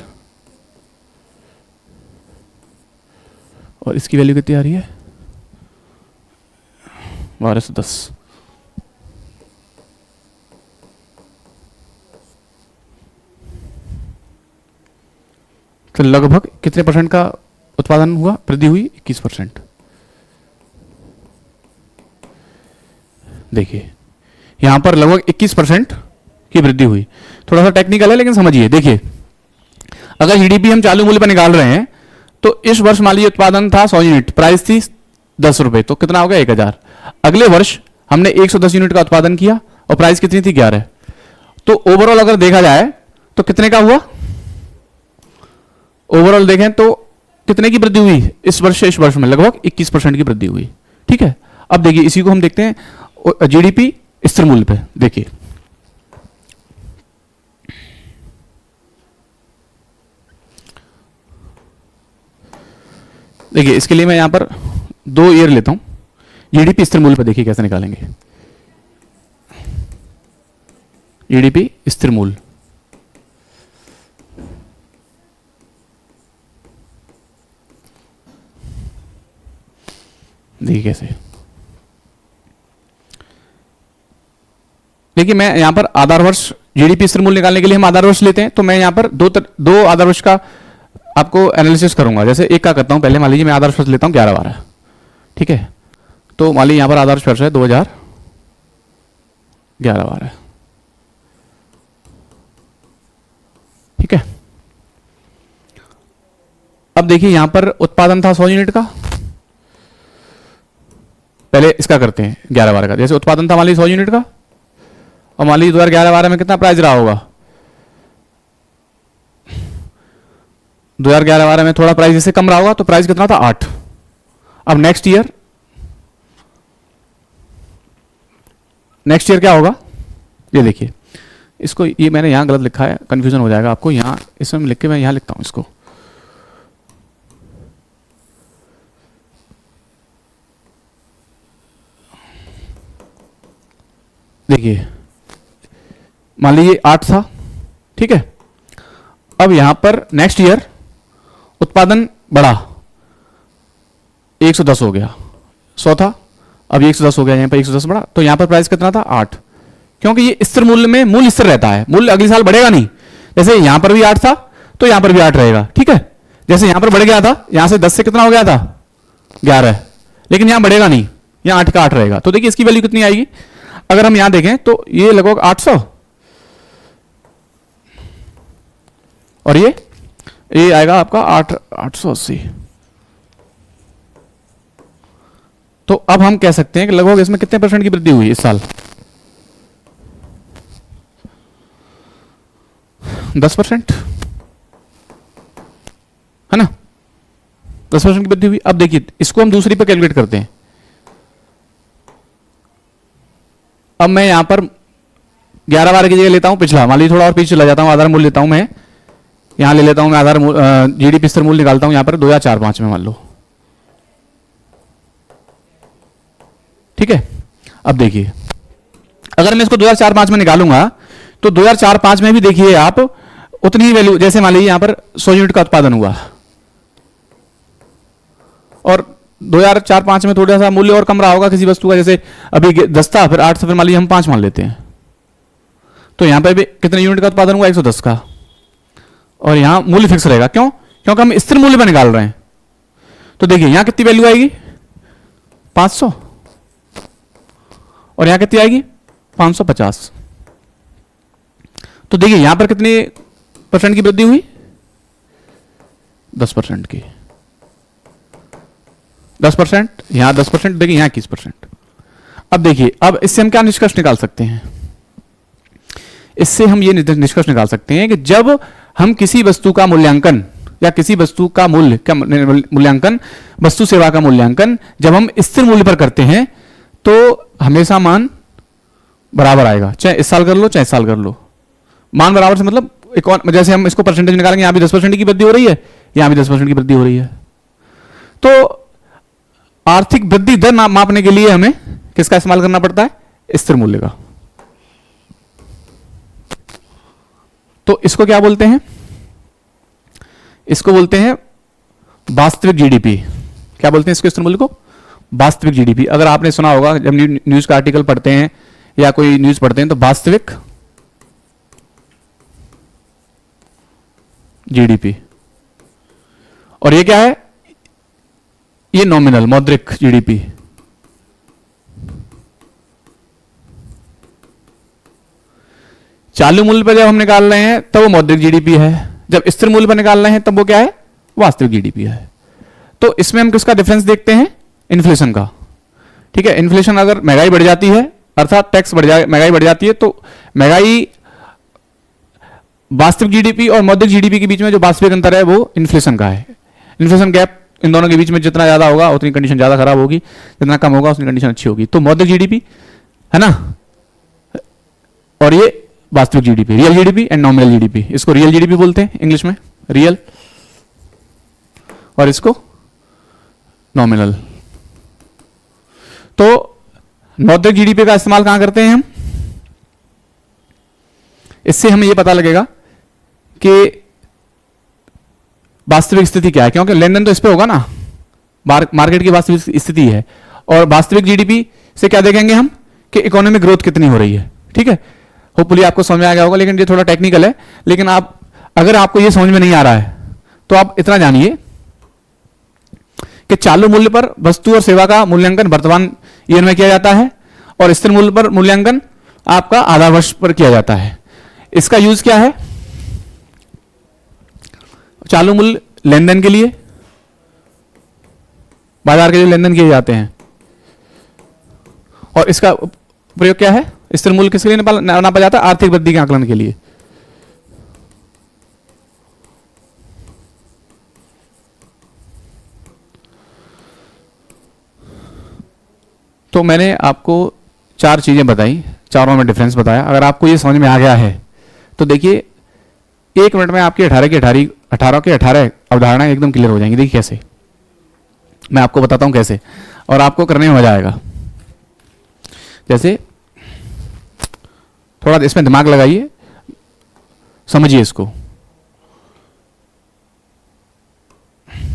और इसकी वैल्यू कितनी आ रही है 1210। तो लगभग कितने परसेंट का उत्पादन हुआ, वृद्धि हुई 21%। देखिए यहां पर लगभग 21% की वृद्धि हुई। थोड़ा सा टेक्निकल है लेकिन समझिए। देखिए अगर जीडीपी हम चालू मूल्य पर निकाल रहे हैं तो इस वर्ष मान लीजिए उत्पादन था 100 यूनिट, प्राइस थी 10 रुपए, तो कितना हो गया 1000। अगले वर्ष हमने 110 यूनिट का उत्पादन किया और प्राइस कितनी थी 11। तो ओवरऑल अगर देखा जाए तो कितने का हुआ, ओवरऑल देखें तो कितने की वृद्धि हुई इस वर्ष से इस वर्ष में, लगभग 21% की वृद्धि हुई, ठीक है। अब देखिए इसी को हम देखते हैं जीडीपी स्थिर मूल्य पे। देखिए देखिए इसके लिए मैं यहां पर 2 ईयर लेता हूं, जीडीपी स्थिर मूल्य पे देखिए कैसे निकालेंगे। जीडीपी स्थिर मूल्य, देखिए कैसे। देखिए मैं यहां पर आधार वर्ष जीडीपी स्थिर मूल्य निकालने के लिए हम आधार वर्ष लेते हैं, तो मैं यहां पर दो आधार वर्ष का आपको एनालिसिस करूंगा। जैसे एक का करता हूं, पहले मान लीजिए मैं आधार वर्ष लेता हूं 11-12, ठीक है। तो मान लीजिए यहां पर आधार वर्ष है 2011-12, ठीक है। अब देखिए यहां पर उत्पादन था 100 यूनिट का, पहले इसका करते हैं 11-12 का। जैसे उत्पादन था मान लीजिए 100 यूनिट का, और मान लीजिए 2011-12 में कितना प्राइस रहा होगा, 2011-12 में थोड़ा प्राइस इससे कम रहा होगा, तो प्राइस कितना था 8। अब नेक्स्ट ईयर क्या होगा, ये देखिए इसको, ये मैंने यहां गलत लिखा है, कंफ्यूजन हो जाएगा आपको। यहां इसमें लिख के मैं यहां लिखता हूं इसको, देखिए मान लीजिए 8 था, ठीक है। अब यहां पर नेक्स्ट ईयर उत्पादन बढ़ा, 110 हो गया, 100 था अब 110 हो गया, यहां पर 110 बढ़ा, तो यहां पर प्राइस कितना था 8। क्योंकि ये स्थिर मूल्य में मूल्य स्थिर रहता है, मूल्य अगले साल बढ़ेगा नहीं। जैसे यहां पर भी 8 था तो यहां पर भी 8 रहेगा, ठीक है। जैसे यहां पर बढ़ गया था, यहां से 10 से कितना हो गया था 11, लेकिन यहां बढ़ेगा नहीं, यहां 8 का 8 रहेगा। तो देखिए इसकी वैल्यू कितनी आएगी, अगर हम यहां देखें तो ये लगभग 800, और ये आएगा आपका 880। तो अब हम कह सकते हैं कि लगभग इसमें कितने परसेंट की वृद्धि हुई इस साल, 10%, है ना, 10% की वृद्धि हुई। अब देखिए इसको हम दूसरी पे कैलकुलेट करते हैं। अब मैं यहां पर 11-12 की जगह लेता हूं पिछला, मान लीजिए थोड़ा और पीछे चला जाता हूं, आधार मूल्य लेता हूं मैं, यहां ले लेता हूं मैं आधार जीडीपी स्थिर मूल्य निकालता हूं यहां पर 2004-5 में मान लो, ठीक है। अब देखिए अगर मैं इसको 2004-5 में निकालूंगा तो 2004-5 में भी देखिए आप उतनी ही वैल्यू, जैसे मान लीजिए यहां पर 100 यूनिट का उत्पादन हुआ और 2004-5 में थोड़ा सा मूल्य और कम रहा होगा किसी वस्तु का, जैसे अभी 10 था फिर 8 से फिर मान लीजिए हम 5 मान लेते हैं, तो यहां पर भी कितने यूनिट का उत्पादन हुआ 110 का, और यहां मूल्य फिक्स रहेगा। क्यों, क्योंकि हम स्थिर मूल्य पर निकाल रहे हैं। तो देखिए यहां कितनी वैल्यू आएगी 500, और यहां कितनी आएगी 550। तो देखिए यहां पर कितने परसेंट की वृद्धि हुई? 10% की। 10%, यहां 10%, देखिए यहां 21%। अब देखिए, अब इससे हम क्या निष्कर्ष निकाल सकते हैं? इससे हम ये निष्कर्ष निकाल सकते हैं कि जब हम किसी वस्तु का मूल्यांकन या किसी वस्तु का मूल्य का मूल्यांकन, वस्तु सेवा का मूल्यांकन जब हम स्थिर मूल्य पर करते हैं तो हमेशा मान बराबर आएगा, चाहे इस साल कर लो चाहे इस साल कर लो। मान बराबर से मतलब जैसे हम इसको परसेंटेज निकालेंगे, यहां भी 10% की वृद्धि हो रही है, यहां भी 10% की वृद्धि हो रही है। तो आर्थिक वृद्धि दर मापने के लिए हमें किसका इस्तेमाल करना पड़ता है? स्थिर मूल्य का। तो इसको क्या बोलते हैं? इसको बोलते हैं वास्तविक जीडीपी। क्या बोलते हैं इसको, स्थिर मूल्य को? वास्तविक जीडीपी। अगर आपने सुना होगा जब न्यूज का आर्टिकल पढ़ते हैं या कोई न्यूज पढ़ते हैं तो वास्तविक जीडीपी, और ये क्या है? ये नॉमिनल, मौद्रिक जीडीपी। चालू मूल्य पर जब हम निकाल रहे हैं तब वो मौद्रिक जीडीपी है, जब स्थिर मूल्य पर निकाल रहे हैं तब वो क्या है? वास्तविक जीडीपी है। तो इसमें हम किसका डिफरेंस देखते हैं? इन्फ्लेशन का। ठीक है, इन्फ्लेशन अगर महंगाई बढ़ जाती है, अर्थात टैक्स बढ़ जाए, महंगाई बढ़ जाती है, तो महंगाई वास्तविक जीडीपी और मौद्रिक जीडीपी के बीच में जो वास्तविक अंतर है वो इन्फ्लेशन का है। इन्फ्लेशन गैप इन दोनों के बीच में जितना ज्यादा होगा उतनी कंडीशन ज्यादा खराब होगी, जितना कम होगा उतनी कंडीशन अच्छी होगी। तो मौद्रिक जीडीपी है ना, और ये वास्तविक GDP, real GDP and nominal GDP. इसको रियल जीडीपी बोलते हैं इंग्लिश में, रियल, और इसको नॉमिनल। तो मौद्रिक जीडीपी का इस्तेमाल कहां करते हैं हम? इससे हमें यह पता लगेगा कि वास्तविक स्थिति क्या है, क्योंकि लेन देन तो इस पे होगा ना, मार्केट की वास्तविक स्थिति है। और वास्तविक जीडीपी से क्या देखेंगे हम कि इकोनॉमिक ग्रोथ कितनी हो रही है। ठीक है, होपफुली आपको समझ में आ गया होगा, लेकिन ये थोड़ा टेक्निकल है। लेकिन आप, अगर आपको ये समझ में नहीं आ रहा है तो आप इतना जानिए कि चालू मूल्य पर वस्तु और सेवा का मूल्यांकन वर्तमान ईयर में किया जाता है और स्थिर मूल्य पर मूल्यांकन आपका आधार वर्ष पर किया जाता है। इसका यूज क्या है? चालू मूल्य लेन देन के लिए, बाजार के लिए लेन देन किए जाते हैं, और इसका प्रयोग क्या है? स्थिर मूल्य किसके लिए नापा जाता है? आर्थिक वृद्धि के आकलन के लिए। तो मैंने आपको 4 चीजें बताई, चारों में डिफरेंस बताया। अगर आपको ये समझ में आ गया है तो देखिए 1 मिनट में आपकी 18 के 18 अवधारणाएं एकदम क्लियर हो जाएंगी। देखिए कैसे, मैं आपको बताता हूं कैसे, और आपको करने में मजा आएगा। जैसे थोड़ा इसमें दिमाग लगाइए, समझिए इसको।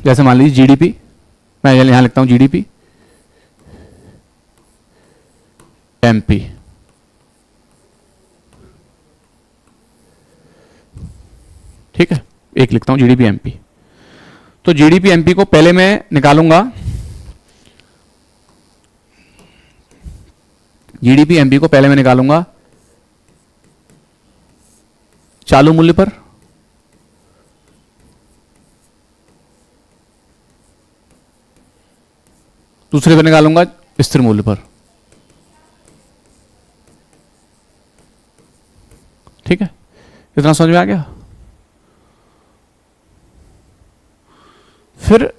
जैसे मान लीजिए जीडीपी, मैं यहां लिखता हूं जीडीपी एमपी। ठीक है, एक लिखता हूं जीडीपी एमपी। तो जीडीपी एमपी को पहले मैं निकालूंगा, जीडीपी एमपी को पहले मैं निकालूंगा चालू मूल्य पर, दूसरे पर निकालूंगा स्थिर मूल्य पर। ठीक है, इतना समझ में आ गया? फिर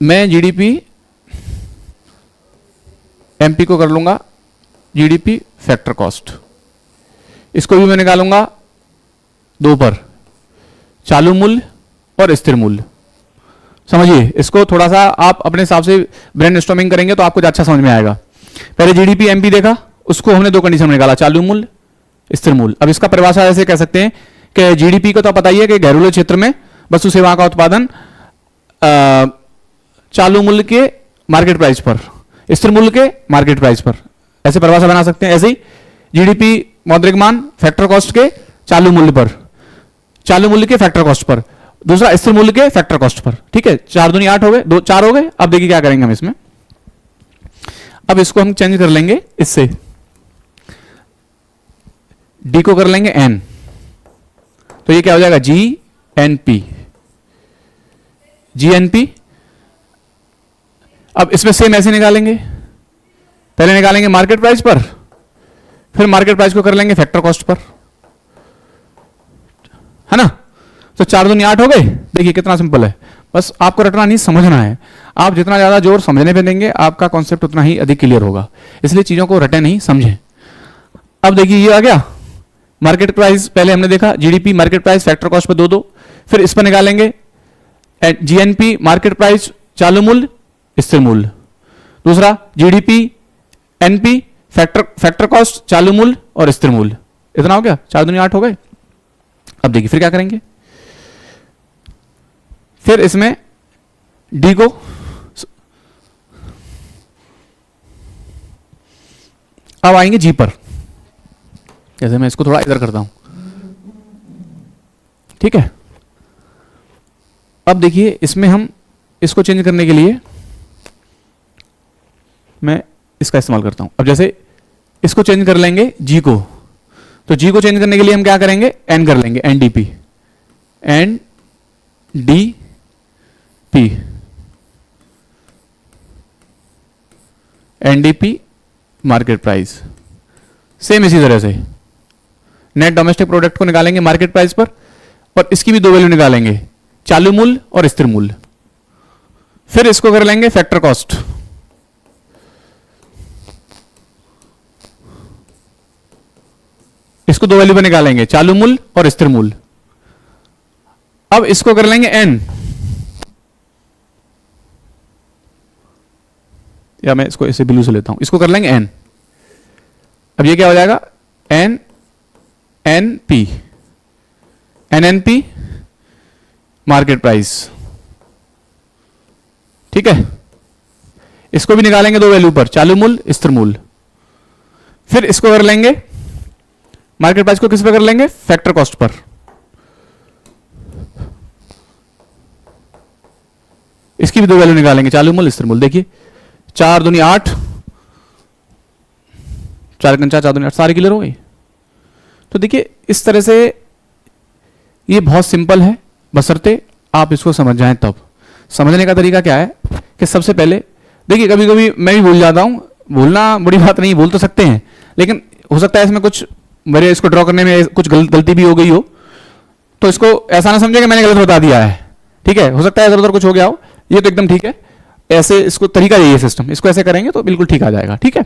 मैं जीडीपी एमपी को कर लूंगा जीडीपी फैक्टर कॉस्ट। इसको भी मैं निकालूंगा 2 पर, चालू मूल्य और स्थिर मूल्य। समझिए इसको, थोड़ा सा आप अपने हिसाब से ब्रेनस्टॉर्मिंग करेंगे तो आपको अच्छा समझ में आएगा। पहले जीडीपी एमपी देखा, उसको हमने 2 कंडीशन में निकाला, चालू मूल्य स्थिर मूल्य। अब इसका परिभाषा ऐसे कह सकते हैं कि जीडीपी को तो पता ही है कि घरेलू क्षेत्र में वस्तु सेवा का उत्पादन चालू मूल्य के मार्केट प्राइस पर, स्थिर मूल्य के मार्केट प्राइस पर, ऐसे परिभाषा बना सकते हैं। ऐसे ही जीडीपी मौद्रिक मान फैक्टर कॉस्ट के चालू मूल्य पर, चालू मूल्य के फैक्टर कॉस्ट पर, दूसरा स्थिर मूल्य के फैक्टर कॉस्ट पर। ठीक है, 4 दूनी 8 हो गए, 2 4 हो गए। अब देखिए क्या करेंगे हम इसमें, अब इसको हम चेंज कर लेंगे इससे, डी को कर लेंगे एन, तो ये क्या हो जाएगा G N P, G N P. अब इसमें सेम ऐसे निकालेंगे, पहले निकालेंगे मार्केट प्राइस पर, फिर मार्केट प्राइस को कर लेंगे फैक्टर कॉस्ट पर, है ना। तो 4 दूनी 8 हो गए। देखिए कितना सिंपल है, बस आपको रटना नहीं समझना है। आप जितना ज्यादा जोर समझने पे देंगे आपका कॉन्सेप्ट उतना ही अधिक क्लियर होगा, इसलिए चीजों को रटे नहीं समझें। अब देखिए ये आ गया मार्केट प्राइस, पहले हमने देखा GDP market price factor cost per 2 फिर इस पर निकालेंगे जीएनपी मार्केट प्राइस चालू मूल्य स्थिर मूल्य, दूसरा जीडीपी एनपी फैक्टर कॉस्ट चालू मूल्य और स्थिर मूल्य। इतना हो गया, 4 दूनी 8 हो गए। अब देखिए फिर क्या करेंगे, फिर इसमें डी को अब आएंगे जी पर, जैसे मैं इसको थोड़ा इधर करता हूं, ठीक है। अब देखिए इसमें हम इसको चेंज करने के लिए मैं इसका इस्तेमाल करता हूं। अब जैसे इसको चेंज कर लेंगे जी को, तो जी को चेंज करने के लिए हम क्या करेंगे, एन कर लेंगे, NDP, N D P, NDP market price. Same इसी तरह से नेट डोमेस्टिक प्रोडक्ट को निकालेंगे मार्केट प्राइस पर, और इसकी भी 2 वैल्यू निकालेंगे, चालू मूल्य और स्थिर मूल्य। फिर इसको कर लेंगे फैक्टर कॉस्ट, इसको 2 वैल्यू पर निकालेंगे, चालू मूल्य और स्थिर मूल्य। अब इसको कर लेंगे एन, या मैं इसको ऐसे ब्लू से लेता हूं, इसको कर लेंगे एन। अब ये क्या हो जाएगा, N N P, N N P market price, ठीक है। इसको भी निकालेंगे 2 वैल्यू पर, चालू मूल्य स्थिर मूल्य। फिर इसको कर लेंगे मार्केट प्राइस को किस पर कर लेंगे, फैक्टर कॉस्ट पर। इसकी भी 2 वैल्यू निकालेंगे, चालू मूल्य स्थिर मूल्य। देखिए 4 दूनी 8, 4 4 4 दूनी 8, सारे क्लियर हो गई। तो देखिए इस तरह से ये बहुत सिंपल है, बशर्ते आप इसको समझ जाएं। तब समझने का तरीका क्या है कि सबसे पहले देखिए, कभी कभी मैं भी भूल जाता हूं, भूलना बड़ी बात नहीं, भूल तो सकते हैं, लेकिन हो सकता है इसमें कुछ मेरे इसको ड्रॉ करने में कुछ गलती भी हो गई हो, तो इसको ऐसा ना समझे कि मैंने गलत बता दिया है, ठीक है। हो सकता है इधर उधर कुछ हो गया हो, ये तो एकदम ठीक है। ऐसे इसको तरीका यही सिस्टम, इसको ऐसे करेंगे तो बिल्कुल ठीक आ जाएगा, ठीक है।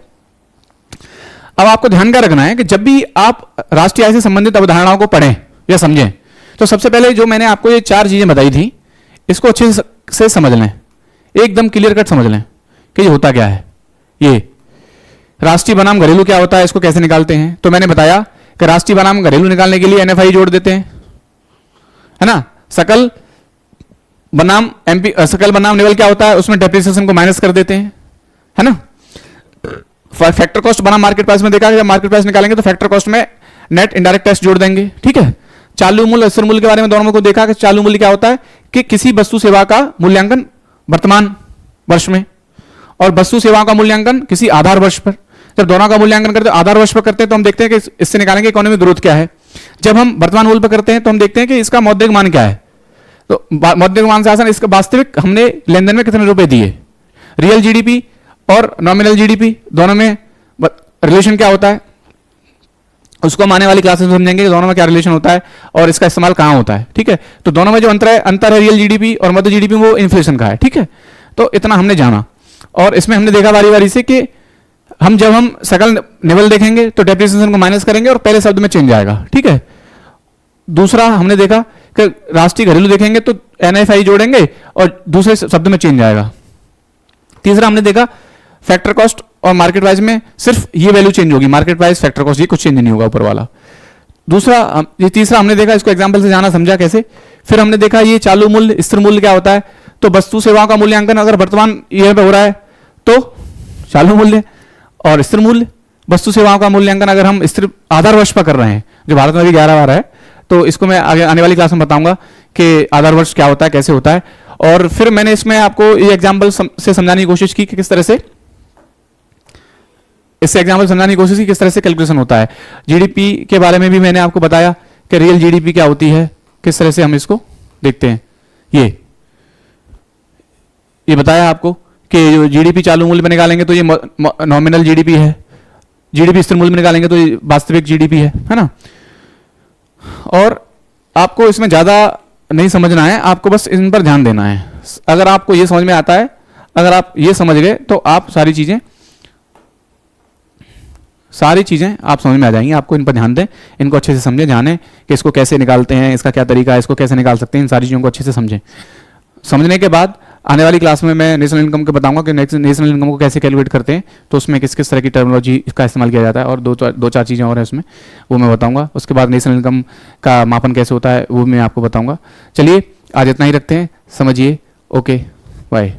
अब आपको ध्यान क्या रखना है कि जब भी आप राष्ट्रीय आय से संबंधित अवधारणाओं को पढ़ें या समझें, तो सबसे पहले जो मैंने आपको ये 4 चीजें बताई थी, इसको अच्छे से समझ लें, एकदम क्लियर कट समझ लें कि ये होता क्या है। ये राष्ट्रीय बनाम घरेलू क्या होता है, इसको कैसे निकालते हैं। तो मैंने बताया कि राष्ट्रीय बनाम घरेलू निकालने के लिए एनएफआई जोड़ देते हैं, है ना। सकल बनाम एमपी, सकल बनाम निवल क्या होता है, उसमें डेप्रिसिएशन को माइनस कर देते हैं, है ना। फैक्टर कॉस्ट बनाम मार्केट प्राइस में देखा, जब मार्केट प्राइस निकालेंगे तो फैक्टर कॉस्ट में नेट इनडायरेक्ट टैक्स जोड़ देंगे, ठीक है। चालू मूल्य स्थिर मूल्य के बारे में दोनों को देखा कि चालू मूल्य क्या होता है कि किसी वस्तु सेवा का मूल्यांकन वर्तमान वर्ष में, और वस्तु सेवाओं का मूल्यांकन किसी आधार वर्ष पर। जब दोनों का मूल्यांकन करते हैं, आधार वर्ष पर करते हैं, तो हम देखते हैं कि इससे निकालेंगे इकोनॉमिक ग्रोथ क्या है। जब हम वर्तमान मूल्य पर करते हैं तो हम देखते हैं कि इसका मौद्रिक मान क्या है। तो मौद्रिक मान से आसान, इसका वास्तविक हमने लेन देन में कितने रुपए दिए। रियल जीडीपी और नॉमिनल जीडीपी दोनों में रिलेशन क्या होता है, उसको हम आने वाली क्लासेस में समझेंगे कि दोनों में क्या रिलेशन होता है और इसका इस्तेमाल कहां होता है, ठीक है। तो दोनों में जो अंतर है रियल जीडीपी और मध्य जीडीपी, वो इन्फ्लेशन का है, ठीक है। तो इतना हमने जाना, और इसमें हमने देखा बारी बारी से कि जब हम सकल निवल देखेंगे तो डेप्रिसिएशन को माइनस करेंगे और पहले शब्द में चेंज आएगा, ठीक है। दूसरा हमने देखा कि राष्ट्रीय घरेलू देखेंगे तो एनएफआई जोड़ेंगे और दूसरे शब्द में चेंज आएगा। तीसरा हमने देखा फैक्टर कॉस्ट और मार्केट प्राइस में सिर्फ ये वैल्यू चेंज होगी, मार्केट प्राइस फैक्टर कॉस्ट, ये कुछ चेंज नहीं होगा ऊपर वाला। दूसरा ये तीसरा हमने देखा, इसको एग्जांपल से जाना समझा कैसे। फिर हमने देखा ये चालू मूल्य स्थिर मूल्य क्या होता है, तो वस्तु सेवाओं का मूल्यांकन अगर वर्तमान ईयर में हो रहा है तो चालू मूल्य, और स्थिर मूल्य वस्तु सेवाओं का मूल्यांकन अगर हम स्थिर आधार वर्ष पर कर रहे हैं, जो भारत में भी 11 बार है, तो इसको मैं आगे आने वाली क्लास में बताऊंगा कि आधार वर्ष क्या होता है, कैसे होता है। और फिर मैंने इसमें आपको ये एग्जाम्पल से समझाने की कोशिश की कि किस तरह से इससे एग्जाम्पल समझाने की कोशिश की किस तरह से कैलकुलेशन होता है। जीडीपी के बारे में भी मैंने आपको बताया कि रियल जीडीपी क्या होती है, किस तरह से हम इसको देखते हैं। ये बताया आपको कि जीडीपी चालू मूल्य में निकालेंगे तो ये नॉमिनल जीडीपी है, जीडीपी स्थिर मूल्य में निकालेंगे तो ये वास्तविक जीडीपी है ना। और आपको इसमें ज्यादा नहीं समझना है, आपको बस इन पर ध्यान देना है। अगर आपको ये समझ में आता है, अगर आप ये समझ गए तो आप सारी चीजें आप समझ में आ जाएंगी। आपको इन पर ध्यान दें, इनको अच्छे से समझें, जानें कि इसको कैसे निकालते हैं, इसका क्या तरीका है, इसको कैसे निकाल सकते हैं, इन सारी चीज़ों को अच्छे से समझें। समझने के बाद आने वाली क्लास में मैं नेशनल इनकम के बताऊंगा कि नेशनल इनकम को कैसे कैलकुलेट करते हैं, तो उसमें किस किस तरह की टर्मिनोलॉजी का इस्तेमाल किया जाता है, और दो चार चीज़ें और हैं उसमें, वो मैं बताऊंगा। उसके बाद नेशनल इनकम का मापन कैसे होता है वो मैं आपको बताऊंगा। चलिए आज इतना ही रखते हैं, समझिए। Okay bye.